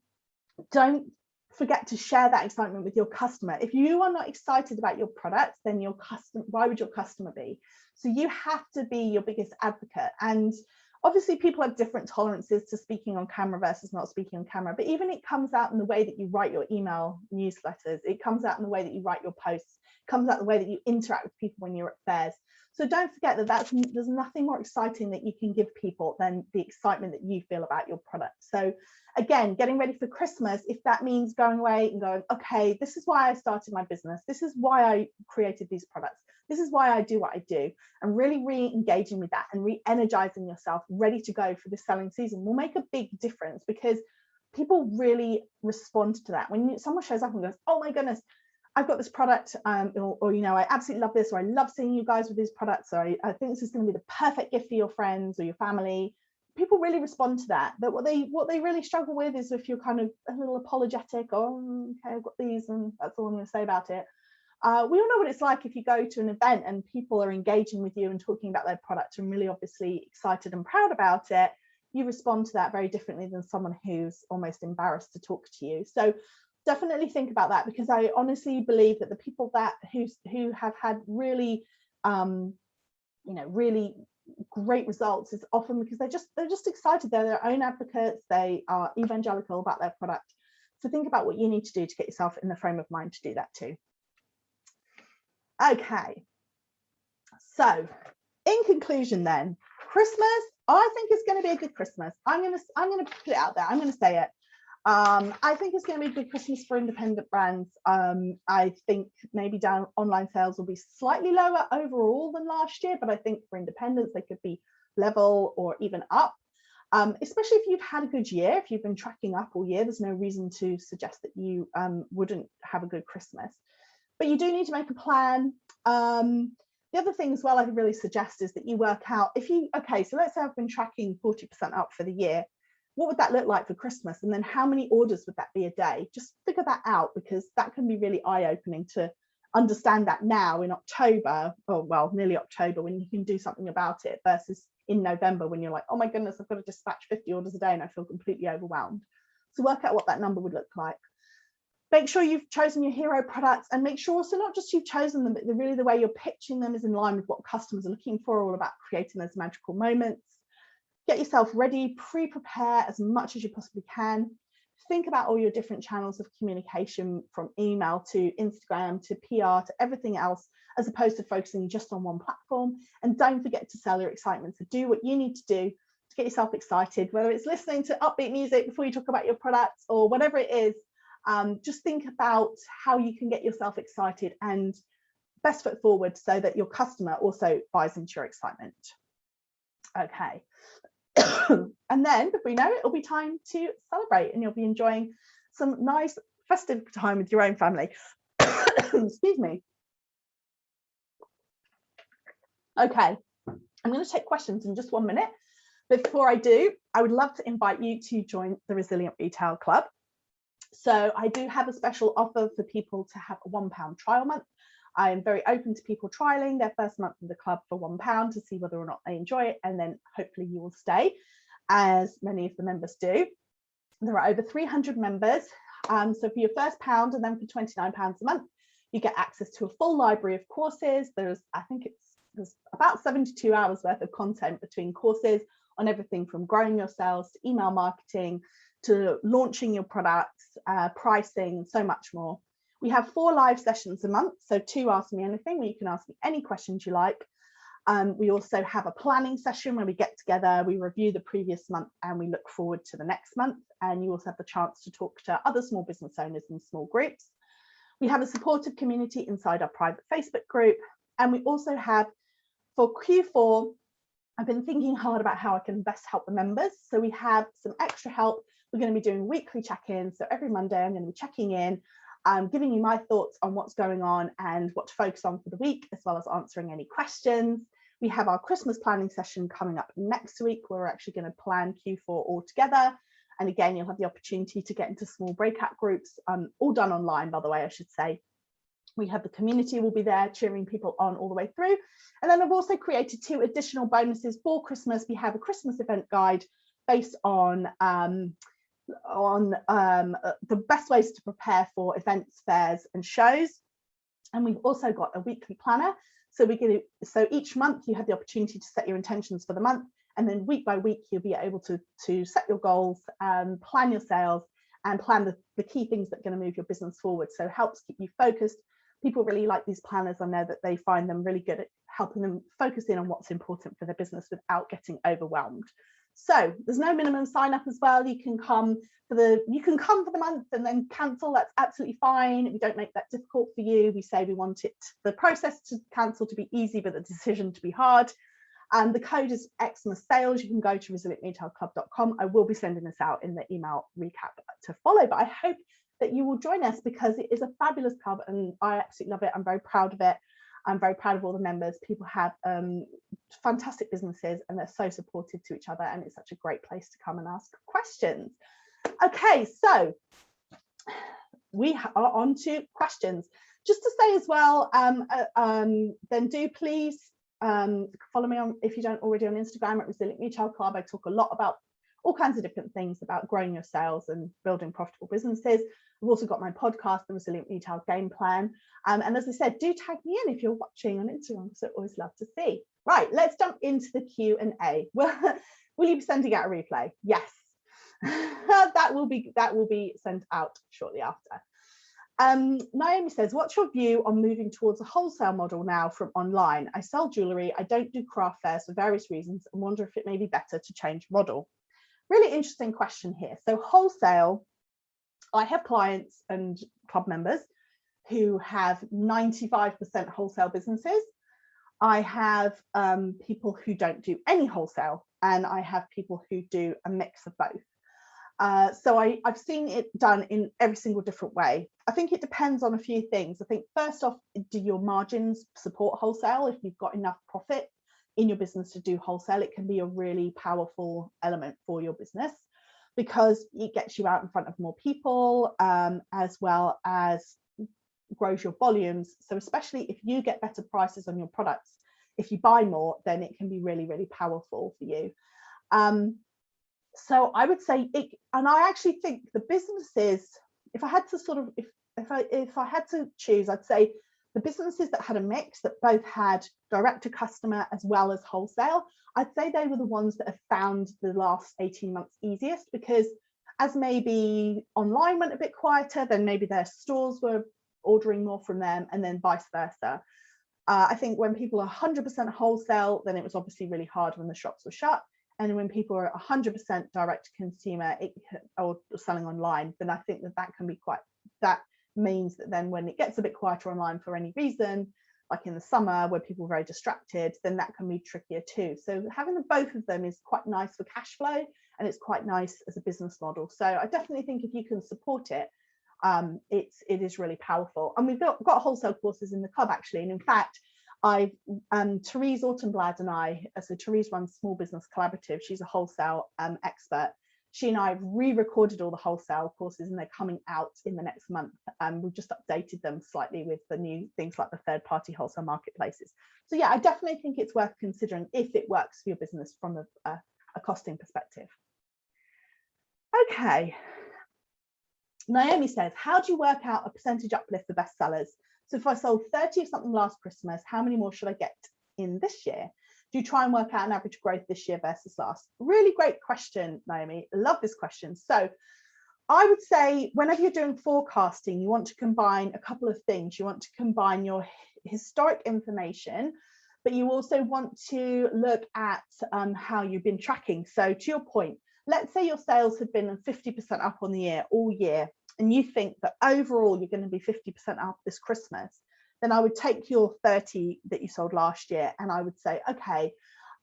don't forget to share that excitement with your customer. If you are not excited about your products, then why would your customer be? So you have to be your biggest advocate. And obviously people have different tolerances to speaking on camera versus not speaking on camera, but even it comes out in the way that you write your email newsletters, it comes out in the way that you write your posts, it comes out the way that you interact with people when you're at fairs. So don't forget that there's nothing more exciting that you can give people than the excitement that you feel about your product. So again, getting ready for Christmas, if that means going away and going, okay, this is why I started my business, this is why I created these products, this is why I do what I do, and really re-engaging with that and re-energizing yourself, ready to go for the selling season will make a big difference because people really respond to that. When someone shows up and goes, oh my goodness, I've got this product, or you know, I absolutely love this, or I love seeing you guys with these products, or I think this is going to be the perfect gift for your friends or your family. People really respond to that. But what they really struggle with is if you're kind of a little apologetic, oh, okay, I've got these and that's all I'm going to say about it. We all know what it's like if you go to an event and people are engaging with you and talking about their product and really obviously excited and proud about it. You respond to that very differently than someone who's almost embarrassed to talk to you. So definitely think about that, because I honestly believe that the people who have had really, really great results is often because they're just excited. They're their own advocates. They are evangelical about their product. So think about what you need to do to get yourself in the frame of mind to do that too. Okay. So in conclusion then, Christmas, I think it's going to be a good Christmas. I'm going to put it out there. I'm going to say it. I think it's going to be a good Christmas for independent brands. I think maybe online sales will be slightly lower overall than last year, but I think for independents, they could be level or even up. Especially if you've had a good year, if you've been tracking up all year, there's no reason to suggest that you wouldn't have a good Christmas. But you do need to make a plan. The other thing as well I really suggest is that you work out so let's say I've been tracking 40% up for the year. What would that look like for Christmas? And then how many orders would that be a day? Just figure that out, because that can be really eye-opening to understand that now in October, nearly October, when you can do something about it, versus in November when you're like, oh my goodness, I've got to dispatch 50 orders a day and I feel completely overwhelmed. So work out what that number would look like. Make sure you've chosen your hero products, and make sure also not just you've chosen them, but really the way you're pitching them is in line with what customers are looking for, all about creating those magical moments. Get yourself ready, pre-prepare as much as you possibly can. Think about all your different channels of communication, from email to Instagram to PR to everything else, as opposed to focusing just on one platform. And don't forget to sell your excitement. So do what you need to do to get yourself excited, whether it's listening to upbeat music before you talk about your products or whatever it is. Just think about how you can get yourself excited and best foot forward so that your customer also buys into your excitement. Okay. And then before you know it, it'll be time to celebrate and you'll be enjoying some nice festive time with your own family. Excuse me. Okay, I'm going to take questions in just 1 minute. Before I do, I would love to invite you to join the Resilient Retail Club. So I do have a special offer for people to have a £1 trial month. I am very open to people trialing their first month in the club for £1 to see whether or not they enjoy it, and then hopefully you will stay, as many of the members do. There are over 300 members. So for your first £1 and then for £29 a month, you get access to a full library of courses. I think it's There's about 72 hours worth of content between courses on everything from growing your sales to email marketing to launching your products, pricing, so much more. We have 4 live sessions a month, so 2 Ask Me Anything, where you can ask me any questions you like. We also have a planning session where we get together, we review the previous month and we look forward to the next month. And you also have the chance to talk to other small business owners in small groups. We have a supportive community inside our private Facebook group. And we also have, for Q4, I've been thinking hard about how I can best help the members. So we have some extra help. We're going to be doing weekly check-ins. So every Monday, I'm going to be checking in, giving you my thoughts on what's going on and what to focus on for the week, as well as answering any questions. We have our Christmas planning session coming up next week, where we're actually going to plan Q4 all together. And again, you'll have the opportunity to get into small breakout groups, all done online, by the way, I should say. We have the community will be there cheering people on all the way through. And then I've also created 2 additional bonuses for Christmas. We have a Christmas event guide based on the best ways to prepare for events, fairs and shows. And we've also got a weekly planner. So each month you have the opportunity to set your intentions for the month, and then week by week you'll be able to set your goals, plan your sales, and plan the key things that are going to move your business forward. So it helps keep you focused. People really like these planners. I know that they find them really good at helping them focus in on what's important for their business without getting overwhelmed. So there's no minimum sign up as well. You can come for the month and then cancel. That's absolutely fine. We don't make that difficult for you. We say we want the process to cancel to be easy, but the decision to be hard. And the code is Xmas Sales. You can go to resilientretailclub.com. I will be sending this out in the email recap to follow, but I hope that you will join us because it is a fabulous club and I absolutely love it. I'm very proud of it. I'm very proud of all the members. People have fantastic businesses and they're so supportive to each other, and it's such a great place to come and ask questions. Okay, so we are on to questions. Just to say as well, then do please follow me on, if you don't already, on Instagram at Resilient Retail Club. I talk a lot about all kinds of different things about growing your sales and building profitable businesses. I've also got my podcast, The Resilient Retail Game Plan. And as I said, do tag me in if you're watching on Instagram, because I always love to see. Right, let's jump into the Q&A. Will you be sending out a replay? Yes, that will be sent out shortly after. Naomi says, what's your view on moving towards a wholesale model now from online? I sell jewellery, I don't do craft fairs for various reasons, and wonder if it may be better to change model. Really interesting question here. So wholesale, I have clients and club members who have 95% wholesale businesses. I have people who don't do any wholesale, and I have people who do a mix of both. So I've seen it done in every single different way. I think it depends on a few things. I think first off, do your margins support wholesale? If you've got enough profit in your business to do wholesale, it can be a really powerful element for your business because it gets you out in front of more people, as well as grows your volumes. So especially if you get better prices on your products, if you buy more, then it can be really, really powerful for you. So I would say it, and I actually think the businesses, if I had to sort of, if I had to choose, I'd say the businesses that had a mix, that both had direct to customer as well as wholesale, I'd say they were the ones that have found the last 18 months easiest, because as maybe online went a bit quieter, then maybe their stores were ordering more from them, and then vice versa. I think when people are 100% wholesale, then it was obviously really hard when the shops were shut. And when people are 100% direct to consumer or selling online, then I think that can be that means that then when it gets a bit quieter online for any reason, like in the summer where people are very distracted, then that can be trickier too. So having both of them is quite nice for cash flow, and it's quite nice as a business model. So I definitely think if you can support it, it is really powerful. And we've got wholesale courses in the club actually, and in fact Therese Autumnblad and I, so Therese runs Small Business Collaborative, she's a wholesale expert. She and I have re-recorded all the wholesale courses, and they're coming out in the next month. We've just updated them slightly with the new things like the third-party wholesale marketplaces. So yeah, I definitely think it's worth considering if it works for your business from a costing perspective. Okay. Naomi says, how do you work out a percentage uplift for bestsellers? So if I sold 30 of something last Christmas, how many more should I get in this year? Do you try and work out an average growth this year versus last? Really great question, Naomi. I love this question. So I would say whenever you're doing forecasting, you want to combine a couple of things. You want to combine your historic information, but you also want to look at how you've been tracking. So to your point, let's say your sales had been 50% up on the year all year, and you think that overall you're going to be 50% up this Christmas, then I would take your 30 that you sold last year and I would say, okay,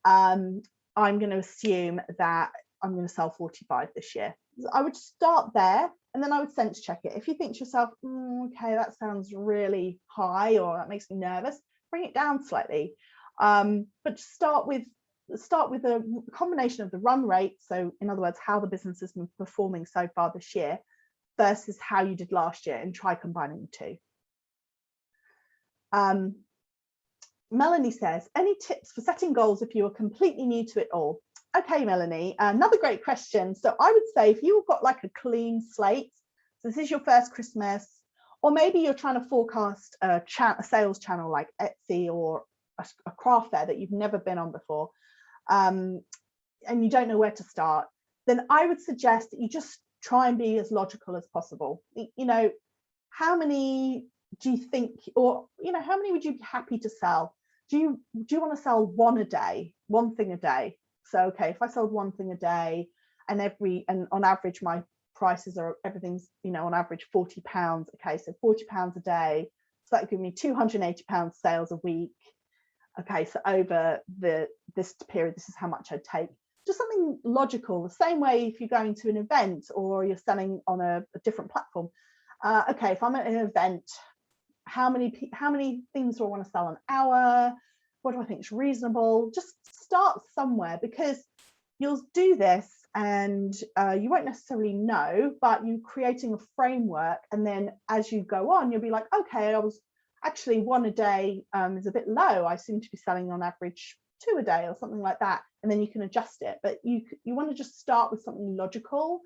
I'm going to assume that I'm going to sell 45 this year. I would start there and then I would sense check it. If you think to yourself, okay, that sounds really high or that makes me nervous, bring it down slightly. But start with a combination of the run rate. So in other words, how the business has been performing so far this year versus how you did last year, and try combining the two. Melanie says, any tips for setting goals if you are completely new to it all? Okay, Melanie, another great question. So I would say if you've got like a clean slate, so this is your first Christmas, or maybe you're trying to forecast a sales channel like Etsy or a craft fair that you've never been on before, and you don't know where to start, then I would suggest that you just try and be as logical as possible. You know, how many do you think, or how many would you be happy to sell? Do you want to sell one thing a day? So okay, if I sold one thing a day, and on average my prices are, everything's on average £40. Okay, so £40 a day, so that would give me £280 sales a week. Okay, so over this period, this is how much I'd take. Just something logical. The same way if you're going to an event or you're selling on a different platform. Okay, if I'm at an event, how many things do I want to sell an hour? What do I think is reasonable? Just start somewhere, because you'll do this and you won't necessarily know, but you're creating a framework, and then as you go on, you'll be like, okay, I was actually one a day is a bit low. I seem to be selling on average 2 a day or something like that, and then you can adjust it. But you want to just start with something logical,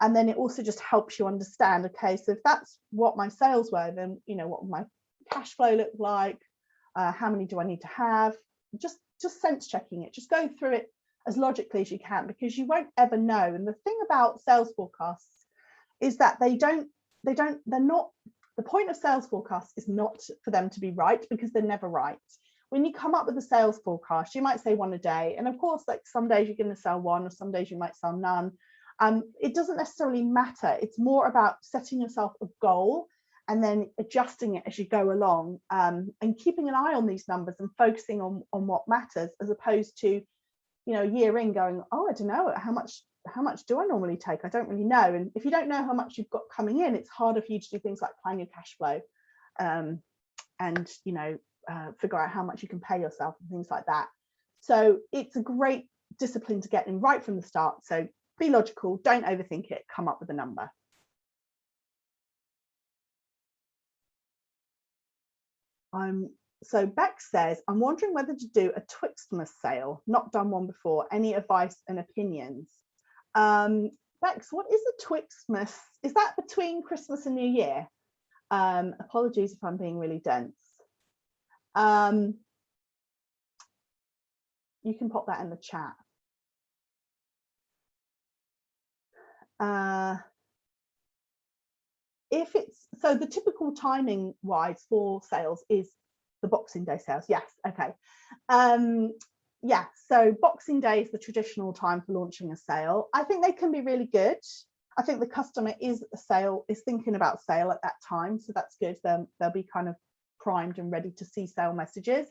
and then it also just helps you understand, okay, so if that's what my sales were, then what my cash flow look like, how many do I need to have? Just sense checking it, just go through it as logically as you can, because you won't ever know. And the thing about sales forecasts is that they're not, the point of sales forecasts is not for them to be right, because they're never right. When you come up with a sales forecast, you might say one a day, and of course, like some days you're going to sell one, or some days you might sell none. It doesn't necessarily matter. It's more about setting yourself a goal and then adjusting it as you go along, and keeping an eye on these numbers and focusing on what matters, as opposed to a year in going, oh, I don't know, how much do I normally take? I don't really know. And if you don't know how much you've got coming in, it's harder for you to do things like plan your cash flow, and figure out how much you can pay yourself and things like that. So it's a great discipline to get in right from the start. So be logical, don't overthink it, come up with a number. So Beck says, I'm wondering whether to do a Twixtmas sale, not done one before. Any advice and opinions? Bex, what is a Twixtmas? Is that between Christmas and New Year? Apologies if I'm being really dense. You can pop that in the chat. If it's, so the typical timing wise for sales is the Boxing Day sales. Yes, okay. Yeah, so Boxing Day is the traditional time for launching a sale. I think they can be really good. I think the customer is thinking about sale at that time, so that's good. They'll be kind of primed and ready to see sale messages.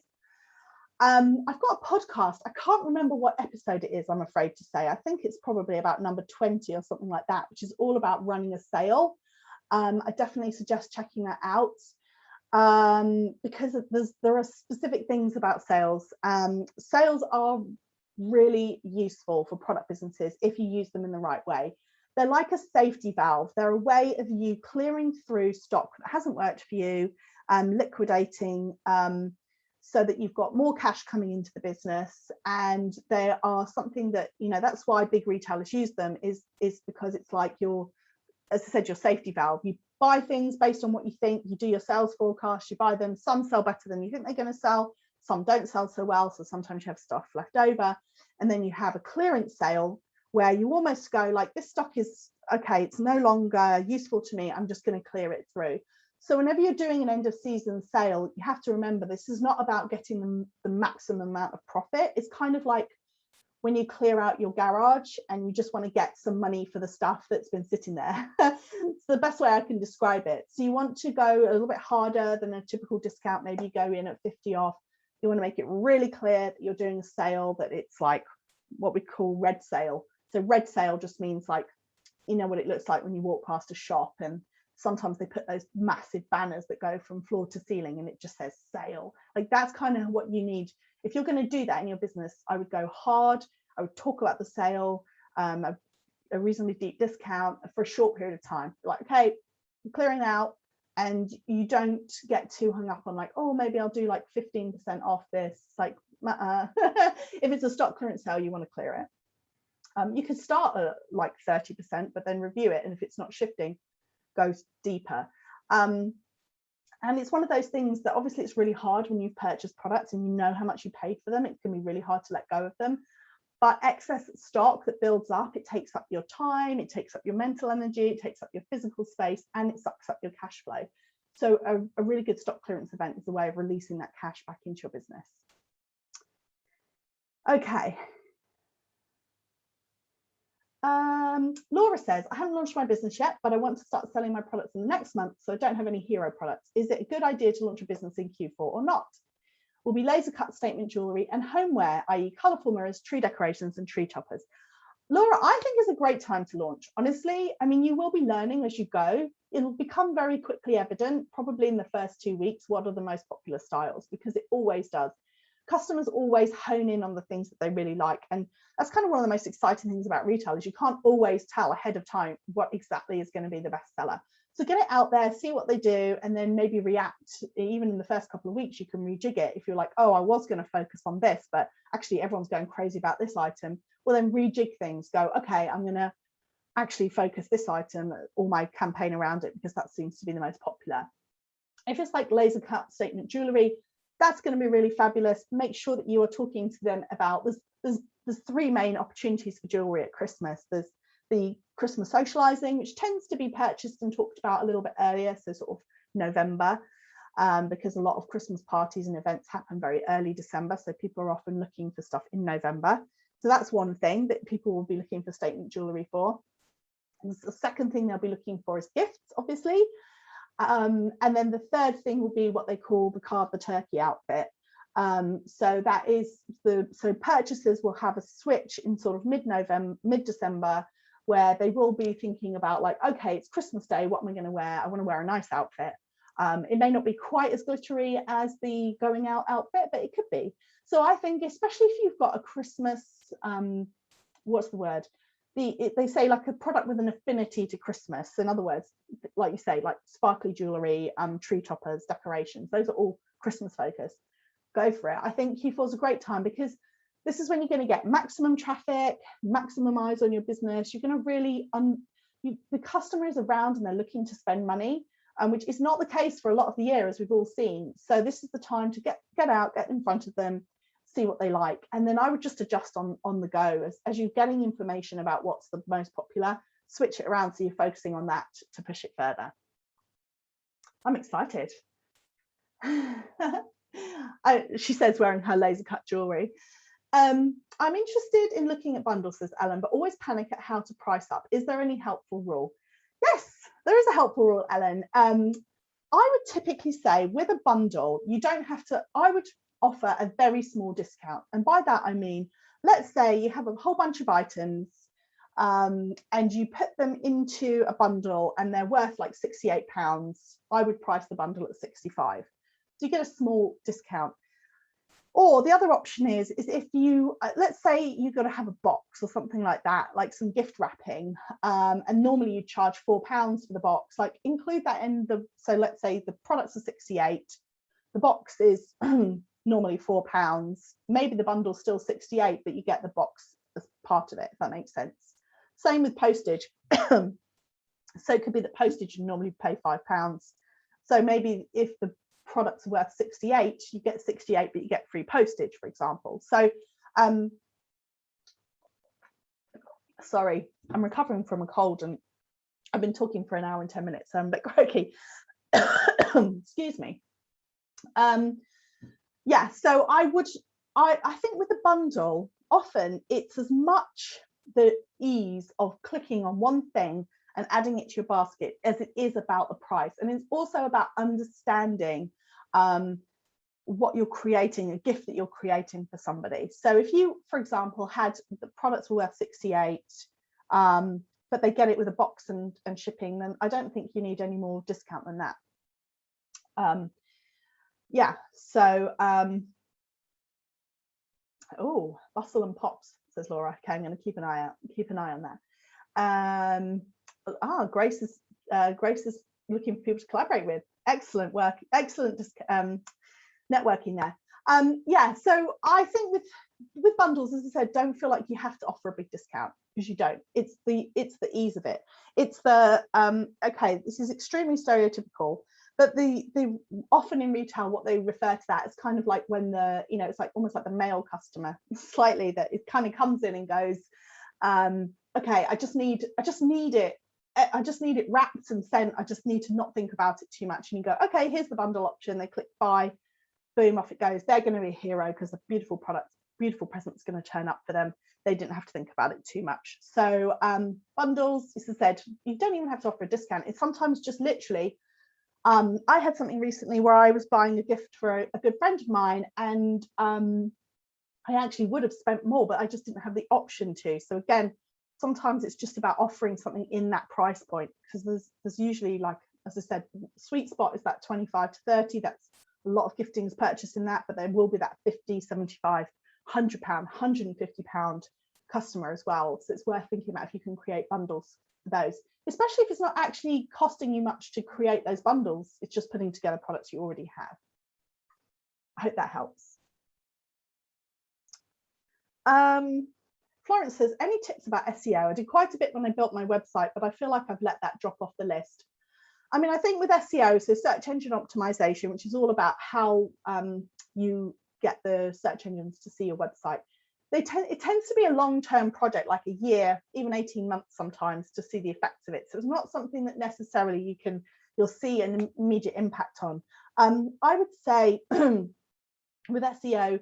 I've got a podcast. I can't remember what episode it is, I'm afraid to say. I think it's probably about number 20 or something like that, which is all about running a sale. I definitely suggest checking that out, because there are specific things about sales. Sales are really useful for product businesses if you use them in the right way. They're like a safety valve. They're a way of you clearing through stock that hasn't worked for you, liquidating, so that you've got more cash coming into the business. And they are something that, that's why big retailers use them, is because it's like your, as I said, your safety valve. You buy things based on what you think, you do your sales forecast, you buy them, some sell better than you think they're going to sell, some don't sell so well, so sometimes you have stuff left over. And then you have a clearance sale where you almost go like, this stock is okay, it's no longer useful to me, I'm just going to clear it through. So whenever you're doing an end of season sale, you have to remember this is not about getting the maximum amount of profit. It's kind of like when you clear out your garage and you just want to get some money for the stuff that's been sitting there. It's the best way I can describe it. So you want to go a little bit harder than a typical discount. Maybe you go in at 50 off. You want to make it really clear that you're doing a sale, that it's like what we call red sale. So red sale just means like, you know what it looks like when you walk past a shop, and sometimes they put those massive banners that go from floor to ceiling and it just says sale. Like that's kind of what you need. If you're going to do that in your business, I would go hard. I would talk about the sale, a reasonably deep discount for a short period of time. Like, okay, I'm clearing out, and you don't get too hung up on like, oh, maybe I'll do like 15% off this. It's like, if it's a stock clearance sale, you want to clear it. You could start at like 30%, but then review it. And if it's not shifting, go deeper. And it's one of those things that obviously it's really hard when you've purchased products and you know how much you paid for them. It can be really hard to let go of them. But excess stock that builds up, it takes up your time, it takes up your mental energy, it takes up your physical space, and it sucks up your cash flow. So a really good stock clearance event is a way of releasing that cash back into your business. Okay. Laura says, I haven't launched my business yet, but I want to start selling my products in the next month, so I don't have any hero products. Is it a good idea to launch a business in Q4 or not? Will be laser cut statement jewelry and homeware, i.e. colourful mirrors, tree decorations and tree toppers. Laura, I think it's a great time to launch. Honestly, I mean, you will be learning as you go. It'll become very quickly evident, probably in the first 2 weeks, what are the most popular styles, because it always does. Customers always hone in on the things that they really like. And that's kind of one of the most exciting things about retail is you can't always tell ahead of time what exactly is going to be the best seller. So get it out there, see what they do, and then maybe react. Even in the first couple of weeks, you can rejig it. If you're like, oh, I was going to focus on this, but actually everyone's going crazy about this item. Well, then rejig things. Go, okay, I'm going to actually focus this item or my campaign around it because that seems to be the most popular. If it's like laser cut statement jewelry, that's going to be really fabulous. Make sure that you are talking to them about, there's 3 main opportunities for jewelry at Christmas. There's the Christmas socializing, which tends to be purchased and talked about a little bit earlier, so sort of November, because a lot of Christmas parties and events happen very early December, so people are often looking for stuff in November. So that's one thing that people will be looking for statement jewelry for. And the second thing they'll be looking for is gifts, obviously. And then the third thing will be what they call the card the turkey outfit. So that is so purchasers will have a switch in sort of mid-December, where they will be thinking about like, okay, it's Christmas Day, what am I going to wear? I want to wear a nice outfit. It may not be quite as glittery as the going out outfit, but it could be. So I think, especially if you've got a Christmas, what's the word? They say like a product with an affinity to Christmas. In other words, like you say, like sparkly jewelry, tree toppers, decorations, those are all Christmas focused. Go for it. I think Q4 is a great time because this is when you're going to get maximum traffic, maximum eyes on your business. You're going to really, the customer is around and they're looking to spend money, which is not the case for a lot of the year, as we've all seen. So this is the time to get out, get in front of them, see what they like. And then I would just adjust on the go as you're getting information about what's the most popular, switch it around so you're focusing on that to push it further. I'm excited. She says wearing her laser cut jewelry. I'm interested in looking at bundles, says Ellen, but always panic at how to price up. Is there any helpful rule? Yes, there is a helpful rule, Ellen. I would typically say with a bundle, you don't have to, I would offer a very small discount. And by that, I mean, let's say you have a whole bunch of items and you put them into a bundle and they're worth like £68. I would price the bundle at 65. So you get a small discount. Or the other option is if you, let's say you've got to have a box or something like that, like some gift wrapping, and normally you charge £4 for the box, like include that in the, so let's say the products are 68, the box is normally £4, maybe the bundle's still 68, but you get the box as part of it, if that makes sense. Same with postage. So it could be that postage you normally pay £5. So maybe if the products are worth 68, you get 68, but you get free postage, for example. So sorry, I'm recovering from a cold and I've been talking for an hour and 10 minutes, so I'm a bit croaky. Excuse me. Yeah, so I think with the bundle, often it's as much the ease of clicking on one thing and adding it to your basket as it is about the price. And it's also about understanding what you're creating, a gift that you're creating for somebody. So if you, for example, had the products were worth 68, but they get it with a box and shipping, then I don't think you need any more discount than that. Yeah, so oh, bustle and pops, says Laura. Okay, I'm going to keep an eye on that. Grace is looking for people to collaborate with. Excellent work, excellent networking there. Yeah, so I think with bundles, as I said, don't feel like you have to offer a big discount, because you don't. It's the ease of it. It's the okay, this is extremely stereotypical, but the often in retail, what they refer to that is kind of like when the, you know, it's like almost like the male customer, slightly, that it kind of comes in and goes, okay, I just need it wrapped and sent. I just need to not think about it too much. And you go, okay, here's the bundle option. They click buy, boom, off it goes. They're going to be a hero because the beautiful product, beautiful present's going to turn up for them. They didn't have to think about it too much. So bundles, as I said, you don't even have to offer a discount. It's sometimes just literally, I had something recently where I was buying a gift for a good friend of mine, and I actually would have spent more, but I just didn't have the option to. So again, sometimes it's just about offering something in that price point, because there's usually, like, as I said, sweet spot is that 25 to 30. That's a lot of gifting is purchased in that, but there will be that 50, 75, £100, £150 customer as well. So it's worth thinking about if you can create bundles for those, especially if it's not actually costing you much to create those bundles. It's just putting together products you already have. I hope that helps. Florence says, any tips about SEO? I did quite a bit when I built my website, but I feel like I've let that drop off the list. I mean, I think with SEO, so search engine optimization, which is all about how you get the search engines to see your website, it tends to be a long-term project, like a year, even 18 months sometimes, to see the effects of it. So it's not something that necessarily you'll see an immediate impact on. I would say with SEO,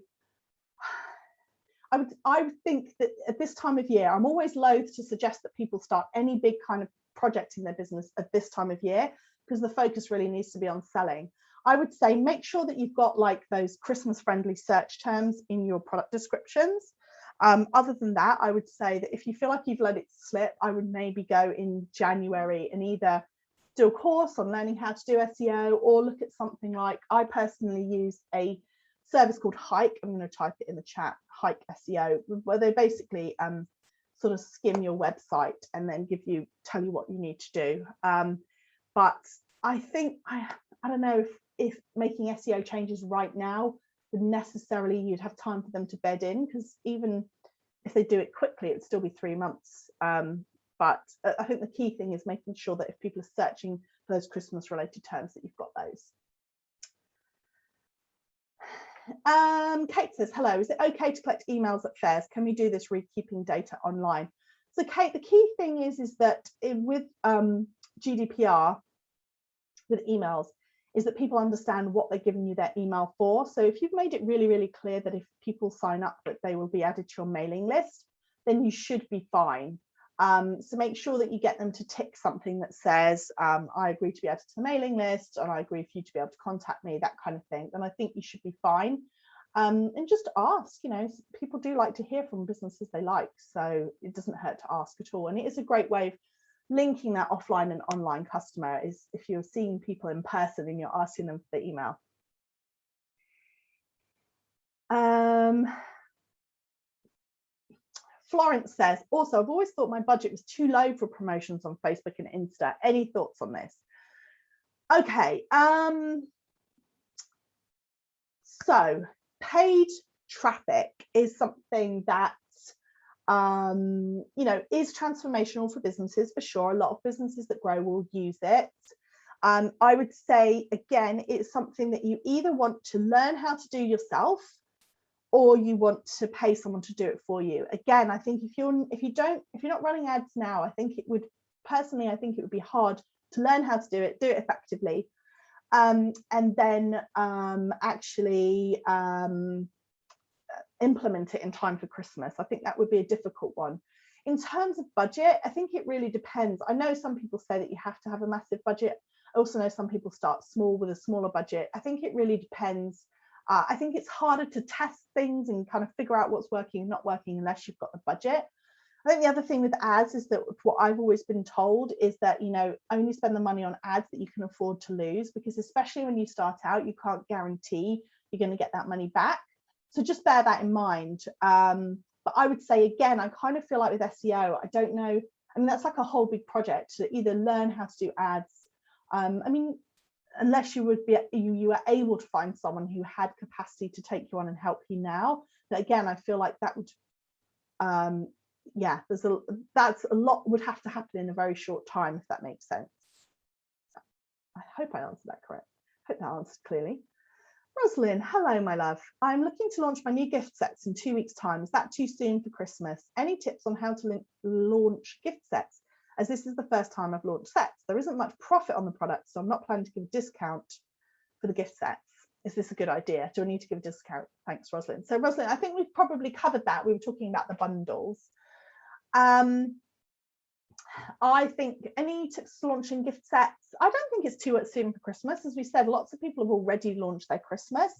I would think that at this time of year, I'm always loath to suggest that people start any big kind of project in their business at this time of year, because the focus really needs to be on selling. I would say make sure that you've got like those Christmas friendly search terms in your product descriptions. Other than that, I would say that if you feel like you've let it slip, I would maybe go in January and either do a course on learning how to do SEO, or look at something like, I personally use a service called Hike. I'm going to type it in the chat, Hike SEO, where they basically sort of skim your website and then tell you what you need to do. But I think, I don't know if making SEO changes right now would necessarily, you'd have time for them to bed in, because even if they do it quickly, it'd still be 3 months. But I think the key thing is making sure that if people are searching for those Christmas related terms, that you've got those. Kate says, hello, is it okay to collect emails at fairs? Can we do this keeping data online? So Kate, the key thing is that with GDPR, with emails, is that people understand what they're giving you their email for. So if you've made it really, really clear that if people sign up that they will be added to your mailing list, then you should be fine. So make sure that you get them to tick something that says, I agree to be added to the mailing list, and I agree for you to be able to contact me, that kind of thing. Then I think you should be fine. And just ask, you know, people do like to hear from businesses they like, so it doesn't hurt to ask at all. And it is a great way of linking that offline and online customer, is if you're seeing people in person and you're asking them for the email. Florence says, also, I've always thought my budget was too low for promotions on Facebook and Insta. Any thoughts on this? Okay, so paid traffic is something that you know, is transformational for businesses, for sure. A lot of businesses that grow will use it. I would say, again, it's something that you either want to learn how to do yourself, or you want to pay someone to do it for you. Again, I think if you're not running ads now, I think it would be hard to learn how to do it effectively, and then actually implement it in time for Christmas. I think that would be a difficult one. In terms of budget, I think it really depends. I know some people say that you have to have a massive budget. I also know some people start small with a smaller budget. I think it really depends. I think it's harder to test things and kind of figure out what's working and not working unless you've got the budget. I think the other thing with ads is that what I've always been told is that, you know, only spend the money on ads that you can afford to lose, because especially when you start out, you can't guarantee you're going to get that money back. So just bear that in mind. But I would say, again, I kind of feel like with SEO, I don't know. I mean, that's like a whole big project to either learn how to do ads. I mean, unless you were able to find someone who had capacity to take you on and help you now. But again, I feel like that would, yeah, that's a lot would have to happen in a very short time, if that makes sense. So I hope I answered that correct. I hope that answered clearly. Rosalind, hello, my love. I'm looking to launch my new gift sets in 2 weeks' time. Is that too soon for Christmas? Any tips on how to launch gift sets, as this is the first time I've launched sets? There isn't much profit on the product, so I'm not planning to give a discount for the gift sets. Is this a good idea? Do I need to give a discount? Thanks, Rosalind. So Rosalind, I think we've probably covered that. We were talking about the bundles. I think any tips for launching gift sets, I don't think it's too soon for Christmas. As we said, lots of people have already launched their Christmas.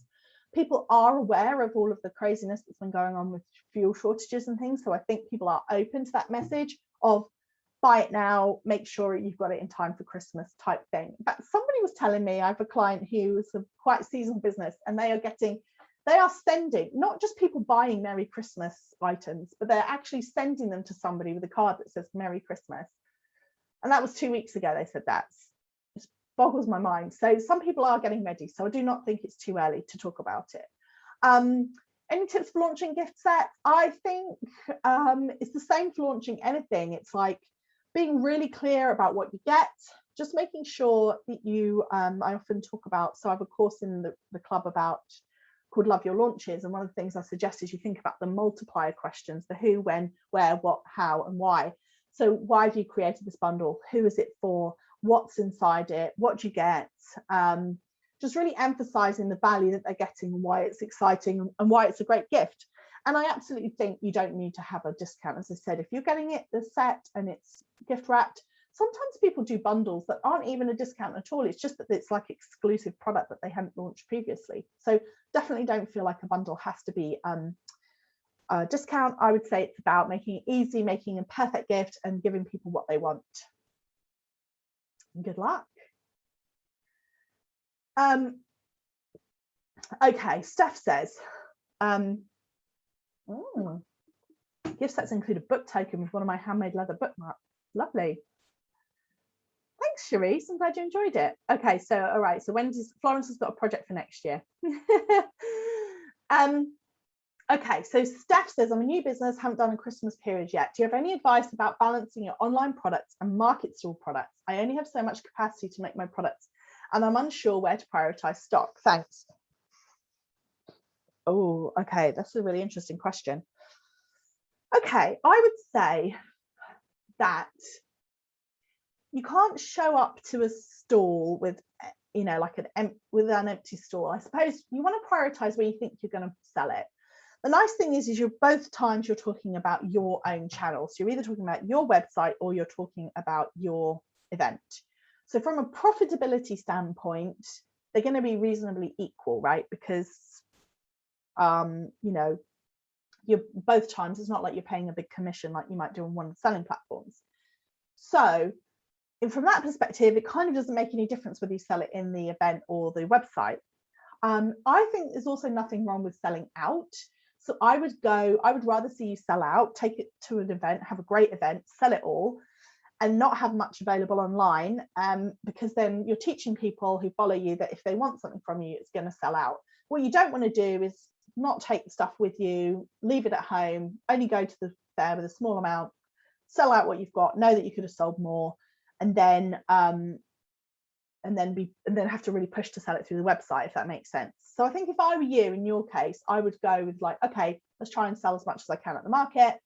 People are aware of all of the craziness that's been going on with fuel shortages and things. So I think people are open to that message of buy it now, make sure you've got it in time for Christmas type thing. But somebody was telling me, I have a client who is a quite seasonal business, and they are sending, not just people buying Merry Christmas items, but they're actually sending them to somebody with a card that says Merry Christmas. And that was 2 weeks ago they said that. It boggles my mind. So some people are getting ready. So I do not think it's too early to talk about it. Any tips for launching gift sets? I think it's the same for launching anything. It's like being really clear about what you get, just making sure that you, I often talk about, so I have a course in the club called Love Your Launches, and one of the things I suggest is you think about the multiplier questions, the who, when, where, what, how, and why. So why have you created this bundle? Who is it for? What's inside it? What do you get? Just really emphasizing the value that they're getting and why it's exciting and why it's a great gift. And I absolutely think you don't need to have a discount. As I said, if you're getting it the set and it's gift wrapped, sometimes people do bundles that aren't even a discount at all. It's just that it's like exclusive product that they hadn't launched previously. So definitely don't feel like a bundle has to be a discount. I would say it's about making it easy, making a perfect gift, and giving people what they want. Good luck. Okay, Steph says, gift sets include a book token with one of my handmade leather bookmarks. Lovely. Thanks, Cherise. I'm glad you enjoyed it. Okay, so all right. So Florence has got a project for next year. Okay, so Steph says, I'm a new business, haven't done a Christmas period yet. Do you have any advice about balancing your online products and market stall products? I only have so much capacity to make my products, and I'm unsure where to prioritize stock. Thanks. Oh, okay, that's a really interesting question. Okay, I would say that you can't show up to a stall with, you know, like an empty stall. I suppose you want to prioritize where you think you're going to sell it. The nice thing is you're both times you're talking about your own channel. So you're either talking about your website or you're talking about your event. So from a profitability standpoint, they're going to be reasonably equal, right? Because, you know, you're both times, it's not like you're paying a big commission like you might do on one of the selling platforms. So from that perspective, it kind of doesn't make any difference whether you sell it in the event or the website. I think there's also nothing wrong with selling out. So I would rather see you sell out, take it to an event, have a great event, sell it all, and not have much available online, because then you're teaching people who follow you that if they want something from you, it's going to sell out. What you don't want to do is not take the stuff with you, leave it at home, only go to the fair with a small amount, sell out what you've got, know that you could have sold more, and then and then have to really push to sell it through the website, if that makes sense. So I think if I were you, in your case, I would go with like, okay, let's try and sell as much as I can at the market.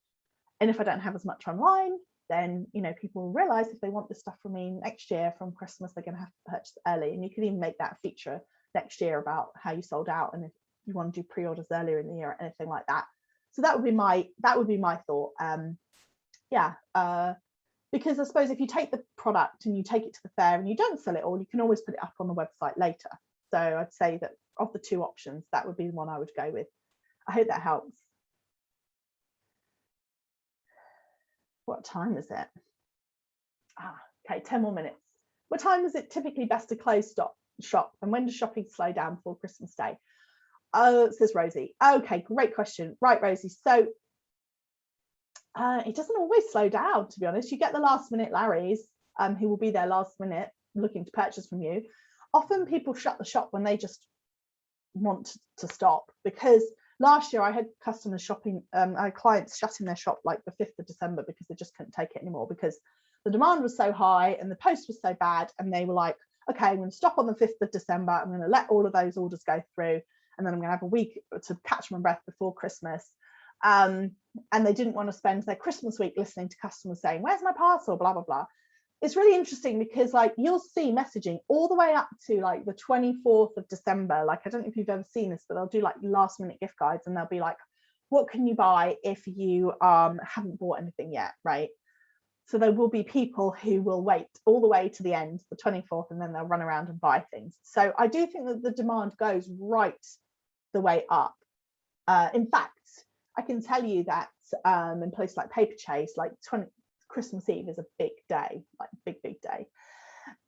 And if I don't have as much online, then, you know, people will realize if they want this stuff from me next year from Christmas, they're going to have to purchase early. And you can even make that feature next year about how you sold out, and if you want to do pre-orders earlier in the year or anything like that. So that would be my thought. Because I suppose if you take the product and you take it to the fair and you don't sell it all, you can always put it up on the website later. So I'd say that of the two options, that would be the one I would go with. I hope that helps. What time is it? Okay, 10 more minutes. What time is it typically best to close shop, and when does shopping slow down before Christmas Day? Oh, says Rosie. Okay, great question. Right, Rosie. So it doesn't always slow down, to be honest. You get the last minute Larrys who will be there last minute looking to purchase from you. Often people shut the shop when they just want to stop, because last year I had customers shopping, I had clients shutting their shop like the 5th of December because they just couldn't take it anymore, because the demand was so high and the post was so bad, and they were like, okay, I'm going to stop on the 5th of December, I'm going to let all of those orders go through, and then I'm going to have a week to catch my breath before Christmas. And they didn't want to spend their Christmas week listening to customers saying, where's my parcel, blah blah blah. It's really interesting because like you'll see messaging all the way up to like the 24th of December. Like, I don't know if you've ever seen this, but they'll do like last minute gift guides, and they'll be like, what can you buy if you haven't bought anything yet, right? So there will be people who will wait all the way to the end, the 24th, and then they'll run around and buy things. So I do think that the demand goes right the way up. In fact, I can tell you that in places like Paperchase, like Christmas Eve is a big day, like big day.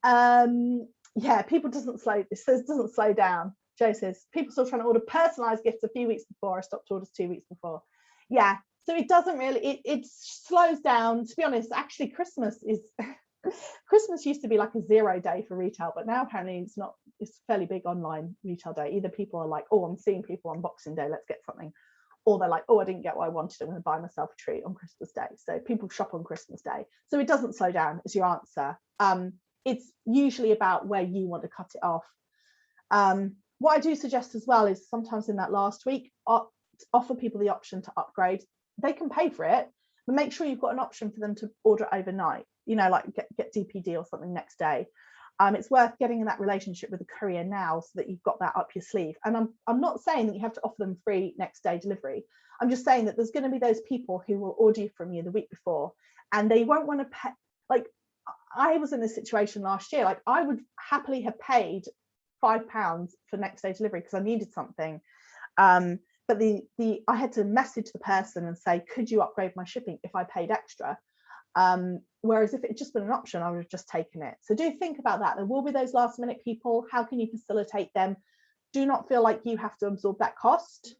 Yeah, people doesn't slow down. Joe says people still trying to order personalized gifts a few weeks before. I stopped orders 2 weeks before. Yeah, so it doesn't really, it slows down. To be honest, actually Christmas used to be like a 0 day for retail, but now apparently it's not. It's a fairly big online retail day. Either people are like, oh, I'm seeing people on Boxing Day, let's get something, or they're like, oh, I didn't get what I wanted, I'm going to buy myself a treat on Christmas Day. So people shop on Christmas Day. So it doesn't slow down, is your answer. It's usually about where you want to cut it off. What I do suggest as well is sometimes in that last week, offer people the option to upgrade. They can pay for it, but make sure you've got an option for them to order overnight, you know, like get DPD or something next day. It's worth getting in that relationship with the courier now so that you've got that up your sleeve. And I'm not saying that you have to offer them free next day delivery. I'm just saying that there's going to be those people who will order from you the week before, and they won't want to pay. Like, I was in this situation last year. Like, I would happily have paid £5 for next day delivery because I needed something. But I had to message the person and say, could you upgrade my shipping if I paid extra? Whereas if it had just been an option, I would have just taken it. So do think about that. There will be those last minute people. How can you facilitate them? Do not feel like you have to absorb that cost,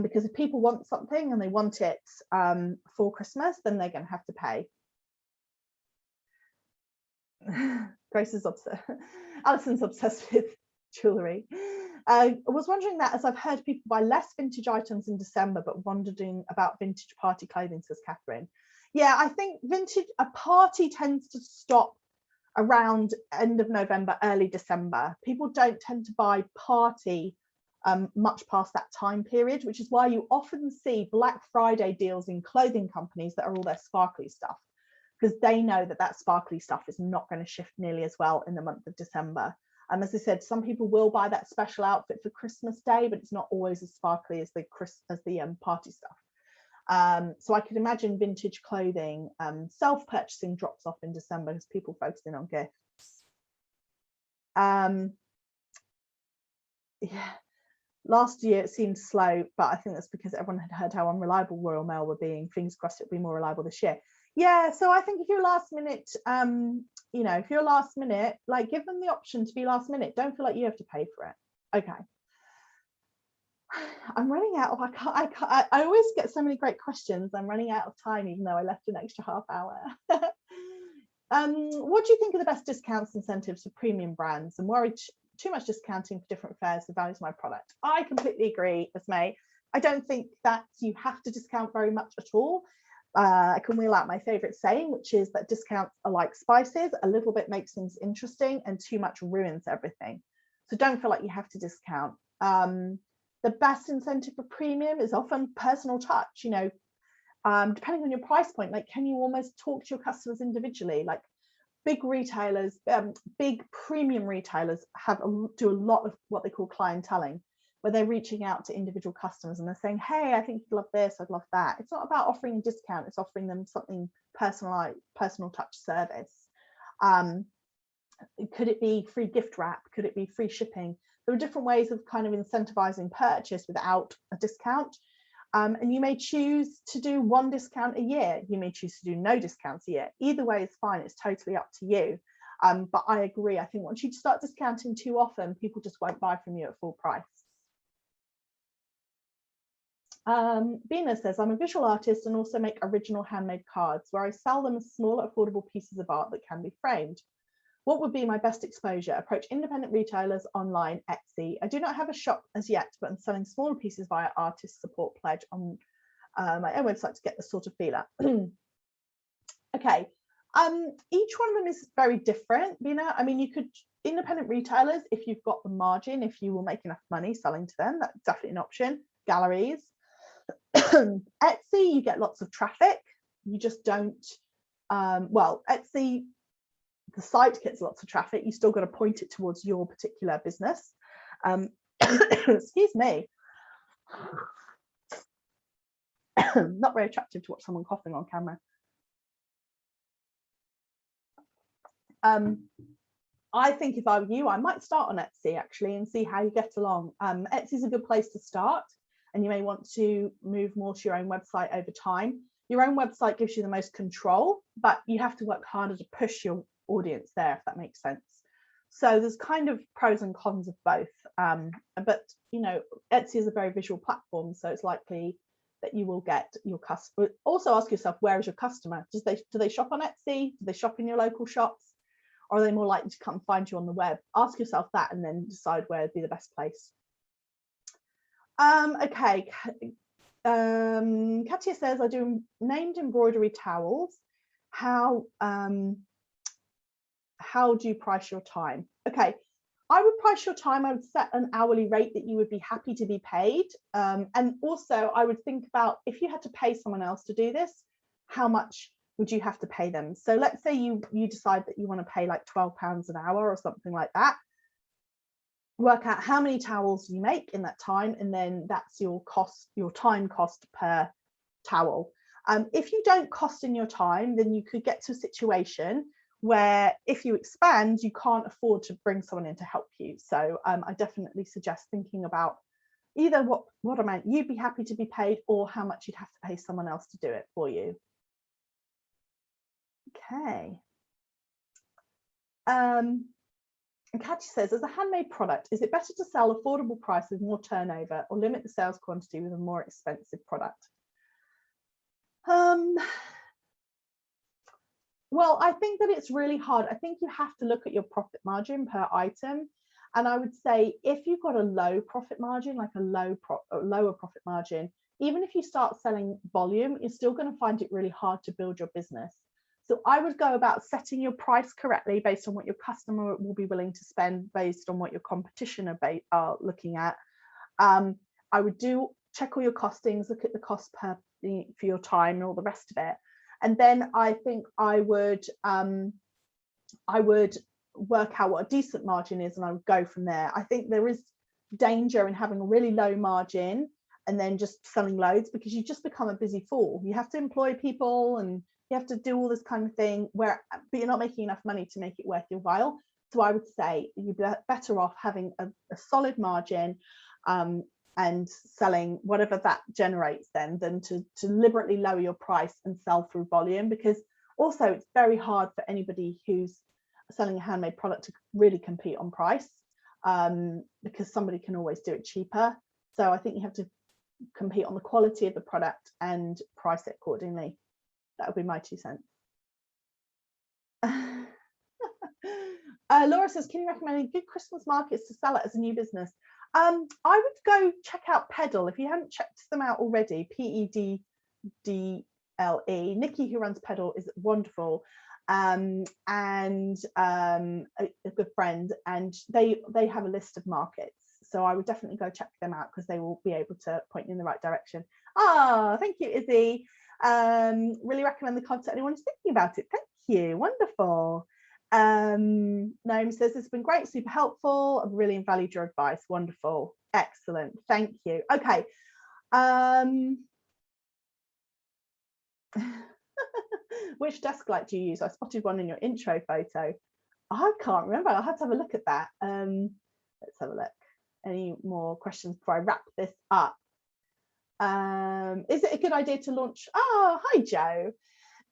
because if people want something and they want it for Christmas, then they're going to have to pay. Grace is obsessed. Alison's obsessed with jewellery. I was wondering that, as I've heard people buy less vintage items in December, but wondering about vintage party clothing, says Catherine. Yeah, I think a party tends to stop around end of November, early December. People don't tend to buy party much past that time period, which is why you often see Black Friday deals in clothing companies that are all their sparkly stuff, because they know that that sparkly stuff is not going to shift nearly as well in the month of December. As I said, some people will buy that special outfit for Christmas Day, but it's not always as sparkly as the party stuff. So I could imagine vintage clothing self-purchasing drops off in December because people focusing on gifts. Yeah, last year it seemed slow, but I think that's because everyone had heard how unreliable Royal Mail were being. Fingers crossed it'll be more reliable this year. Yeah, so I think if you're last minute, you know, if you're last minute, like, give them the option to be last minute. Don't feel like you have to pay for it. Okay. I'm running out of, I always get so many great questions. I'm running out of time, even though I left an extra half hour. What do you think are the best discounts incentives for premium brands, and worry too much discounting for different fairs devalues my product? I completely agree, Esme. I don't think that you have to discount very much at all. I can wheel out my favorite saying, which is that discounts are like spices. A little bit makes things interesting and too much ruins everything. So don't feel like you have to discount. The best incentive for premium is often personal touch, you know, depending on your price point. Like, can you almost talk to your customers individually? Like big retailers, big premium retailers do a lot of what they call clienteling, where they're reaching out to individual customers and they're saying, hey, I think you'd love this, I'd love that. It's not about offering a discount, it's offering them something personalized, personal touch service. Could it be free gift wrap? Could it be free shipping? There are different ways of kind of incentivizing purchase without a discount. And you may choose to do one discount a year. You may choose to do no discounts a year. Either way is fine. It's totally up to you. But I agree. I think once you start discounting too often, people just won't buy from you at full price. Bina says, I'm a visual artist and also make original handmade cards where I sell them as small, affordable pieces of art that can be framed. What would be my best exposure? Approach independent retailers, online, Etsy. I do not have a shop as yet, but I'm selling smaller pieces via artist support pledge on my own website to get the sort of feeler. Okay, each one of them is very different, you know. I mean, you could, independent retailers, if you've got the margin, if you will make enough money selling to them, that's definitely an option. Galleries. Etsy, you get lots of traffic. You just don't, well, Etsy, the site gets lots of traffic. You still got to point it towards your particular business. Excuse me. Not very attractive to watch someone coughing on camera. I think if I were you, I might start on Etsy actually and see how you get along. Etsy is a good place to start, and you may want to move more to your own website over time. Your own website gives you the most control, but you have to work harder to push your audience there, if that makes sense. So there's kind of pros and cons of both. But you know, Etsy is a very visual platform, so it's likely that you will get your customer. Also ask yourself, where is your customer? Do they shop on Etsy? Do they shop in your local shops? Or are they more likely to come find you on the web? Ask yourself that and then decide where would be the best place. Okay. Katia says, I do named embroidery towels. How do you price your time? Okay, I would price your time. I would set an hourly rate that you would be happy to be paid. And also I would think about, if you had to pay someone else to do this, how much would you have to pay them? So let's say you decide that you want to pay like £12 an hour or something like that. Work out how many towels you make in that time, and then that's your cost, your time cost per towel. If you don't cost in your time, then you could get to a situation where if you expand, you can't afford to bring someone in to help you. So I definitely suggest thinking about either what amount you'd be happy to be paid, or how much you'd have to pay someone else to do it for you. Okay. And Katie says, as a handmade product, is it better to sell affordable price with more turnover, or limit the sales quantity with a more expensive product? Well, I think that it's really hard. I think you have to look at your profit margin per item. And I would say if you've got a low profit margin, like a lower profit margin, even if you start selling volume, you're still going to find it really hard to build your business. So I would go about setting your price correctly based on what your customer will be willing to spend, based on what your competition are looking at. I would check all your costings, look at the cost for your time and all the rest of it. And then I think I would work out what a decent margin is, and I would go from there. I think there is danger in having a really low margin and then just selling loads, because you just become a busy fool. You have to employ people and you have to do all this kind of thing, but you're not making enough money to make it worth your while. So I would say you're better off having a solid margin and selling whatever that generates then, than to deliberately lower your price and sell through volume. Because also it's very hard for anybody who's selling a handmade product to really compete on price, because somebody can always do it cheaper. So I think you have to compete on the quality of the product and price it accordingly. That would be my 2 cents. Laura says, can you recommend any good Christmas markets to sell it as a new business? I would go check out Pedal if you haven't checked them out already. PEDDL. LE. Nikki, who runs Pedal, is wonderful, and a good friend, and they have a list of markets. So I would definitely go check them out because they will be able to point you in the right direction. Oh, thank you, Izzy. Really recommend the content. Anyone who's thinking about it. Thank you. Wonderful. Naomi says it's been great, super helpful. I've really valued your advice. Wonderful. Excellent. Thank you. Okay. Which desk light do you use? I spotted one in your intro photo. I can't remember. I'll have to have a look at that. Let's have a look. Any more questions before I wrap this up? Is it a good idea to launch? Oh, hi, Joe.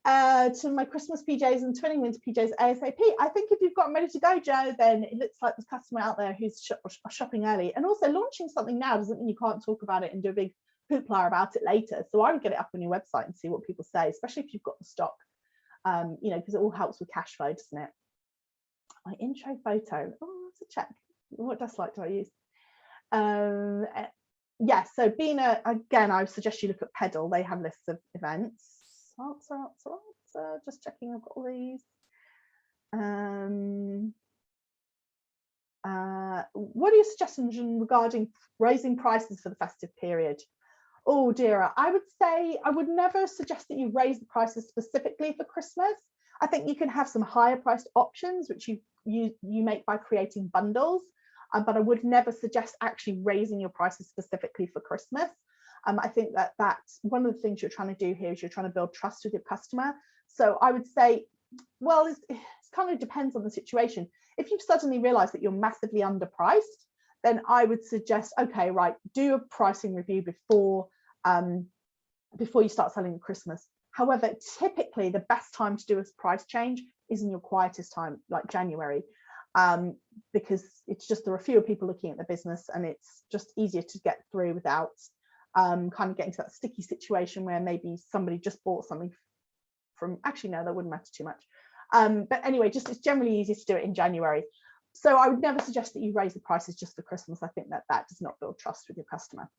To my Christmas PJs and twinning winter PJs ASAP. I think if you've got them ready to go, Joe, then it looks like there's a customer out there who's shopping early. And also launching something now doesn't mean you can't talk about it and do a big hoopla about it later. So I would get it up on your website and see what people say, especially if you've got the stock, you know, because it all helps with cash flow, doesn't it? My intro photo. Oh, let's check. What desk light do I use? Yeah, so Bina, again, I would suggest you look at Pedal. They have lists of events. Just checking I've got all these. What are your suggestions regarding raising prices for the festive period? Oh dear, I would say I would never suggest that you raise the prices specifically for Christmas. I think you can have some higher priced options which you make by creating bundles, but I would never suggest actually raising your prices specifically for Christmas. I think that's one of the things you're trying to do here is you're trying to build trust with your customer. So I would say, well, it kind of depends on the situation. If you've suddenly realized that you're massively underpriced, then I would suggest, okay, right, do a pricing review before you start selling at Christmas. However, typically the best time to do a price change is in your quietest time, like January, because it's just there are fewer people looking at the business and it's just easier to get through without kind of getting to that sticky situation where maybe somebody just bought something from, actually no, that wouldn't matter too much, but anyway, just it's generally easier to do it in January. So I would never suggest that you raise the prices just for Christmas. I think that does not build trust with your customer.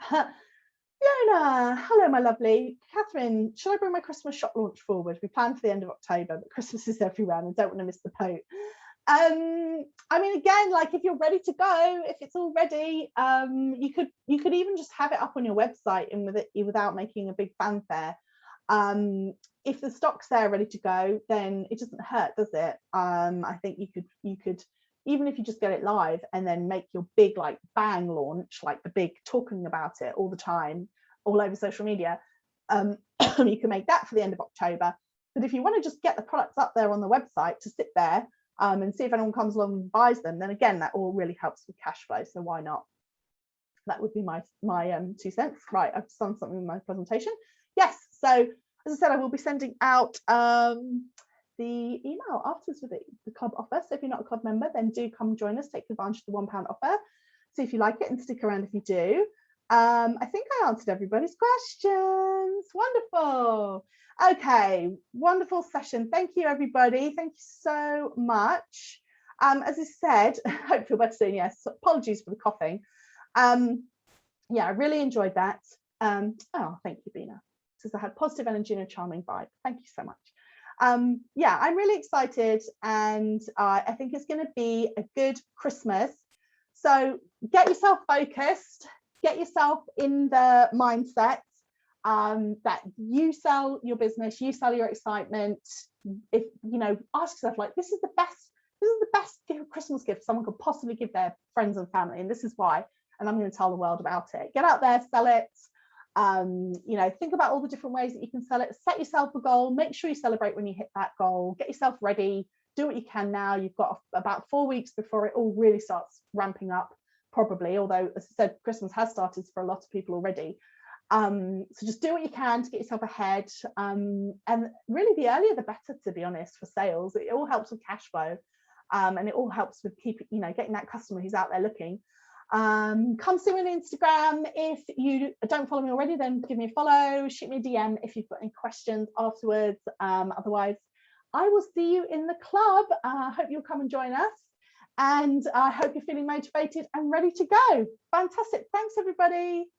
Fiona, hello my lovely. Catherine, shall I bring my Christmas shop launch forward? We plan for the end of October, but Christmas is everywhere and I don't want to miss the boat. I mean, again, like if you're ready to go, if it's all ready, you could even just have it up on your website and without making a big fanfare. If the stock's there ready to go, then it doesn't hurt, does it? I think you could even if you just get it live and then make your big like bang launch, like the big talking about it all the time, all over social media, you can make that for the end of October. But if you want to just get the products up there on the website to sit there and see if anyone comes along and buys them, then again, that all really helps with cash flow. So why not? That would be my 2 cents. Right, I've done something in my presentation. Yes, so as I said, I will be sending out the email afterwards with the club offer. So if you're not a club member, then do come join us, take advantage of the £1 offer. See if you like it and stick around if you do. I think I answered everybody's questions. Wonderful. Okay, wonderful session. Thank you, everybody. Thank you so much. As I said, I hope you feel better soon. Yes, apologies for the coughing. Yeah, I really enjoyed that. Oh, thank you, Bina. Because I had positive energy and a charming vibe. Thank you so much. Yeah, I'm really excited, and I think it's going to be a good Christmas. So get yourself focused, get yourself in the mindset that you sell your business, you sell your excitement. If you know, ask yourself, like, this is the best Christmas gift someone could possibly give their friends and family, and this is why. And I'm going to tell the world about it. Get out there, sell it. You know, think about all the different ways that you can sell it. Set yourself a goal. Make sure you celebrate when you hit that goal. Get yourself ready. Do what you can now. You've got about 4 weeks before it all really starts ramping up, probably. Although, as I said, Christmas has started for a lot of people already. So just do what you can to get yourself ahead. And really, the earlier the better, to be honest, for sales. It all helps with cash flow, and it all helps with getting that customer who's out there looking. Come see me on Instagram. If you don't follow me already, then give me a follow, shoot me a DM if you've got any questions afterwards. Otherwise, I will see you in the club. Hope you'll come and join us, and I hope you're feeling motivated and ready to go. Fantastic. Thanks, everybody.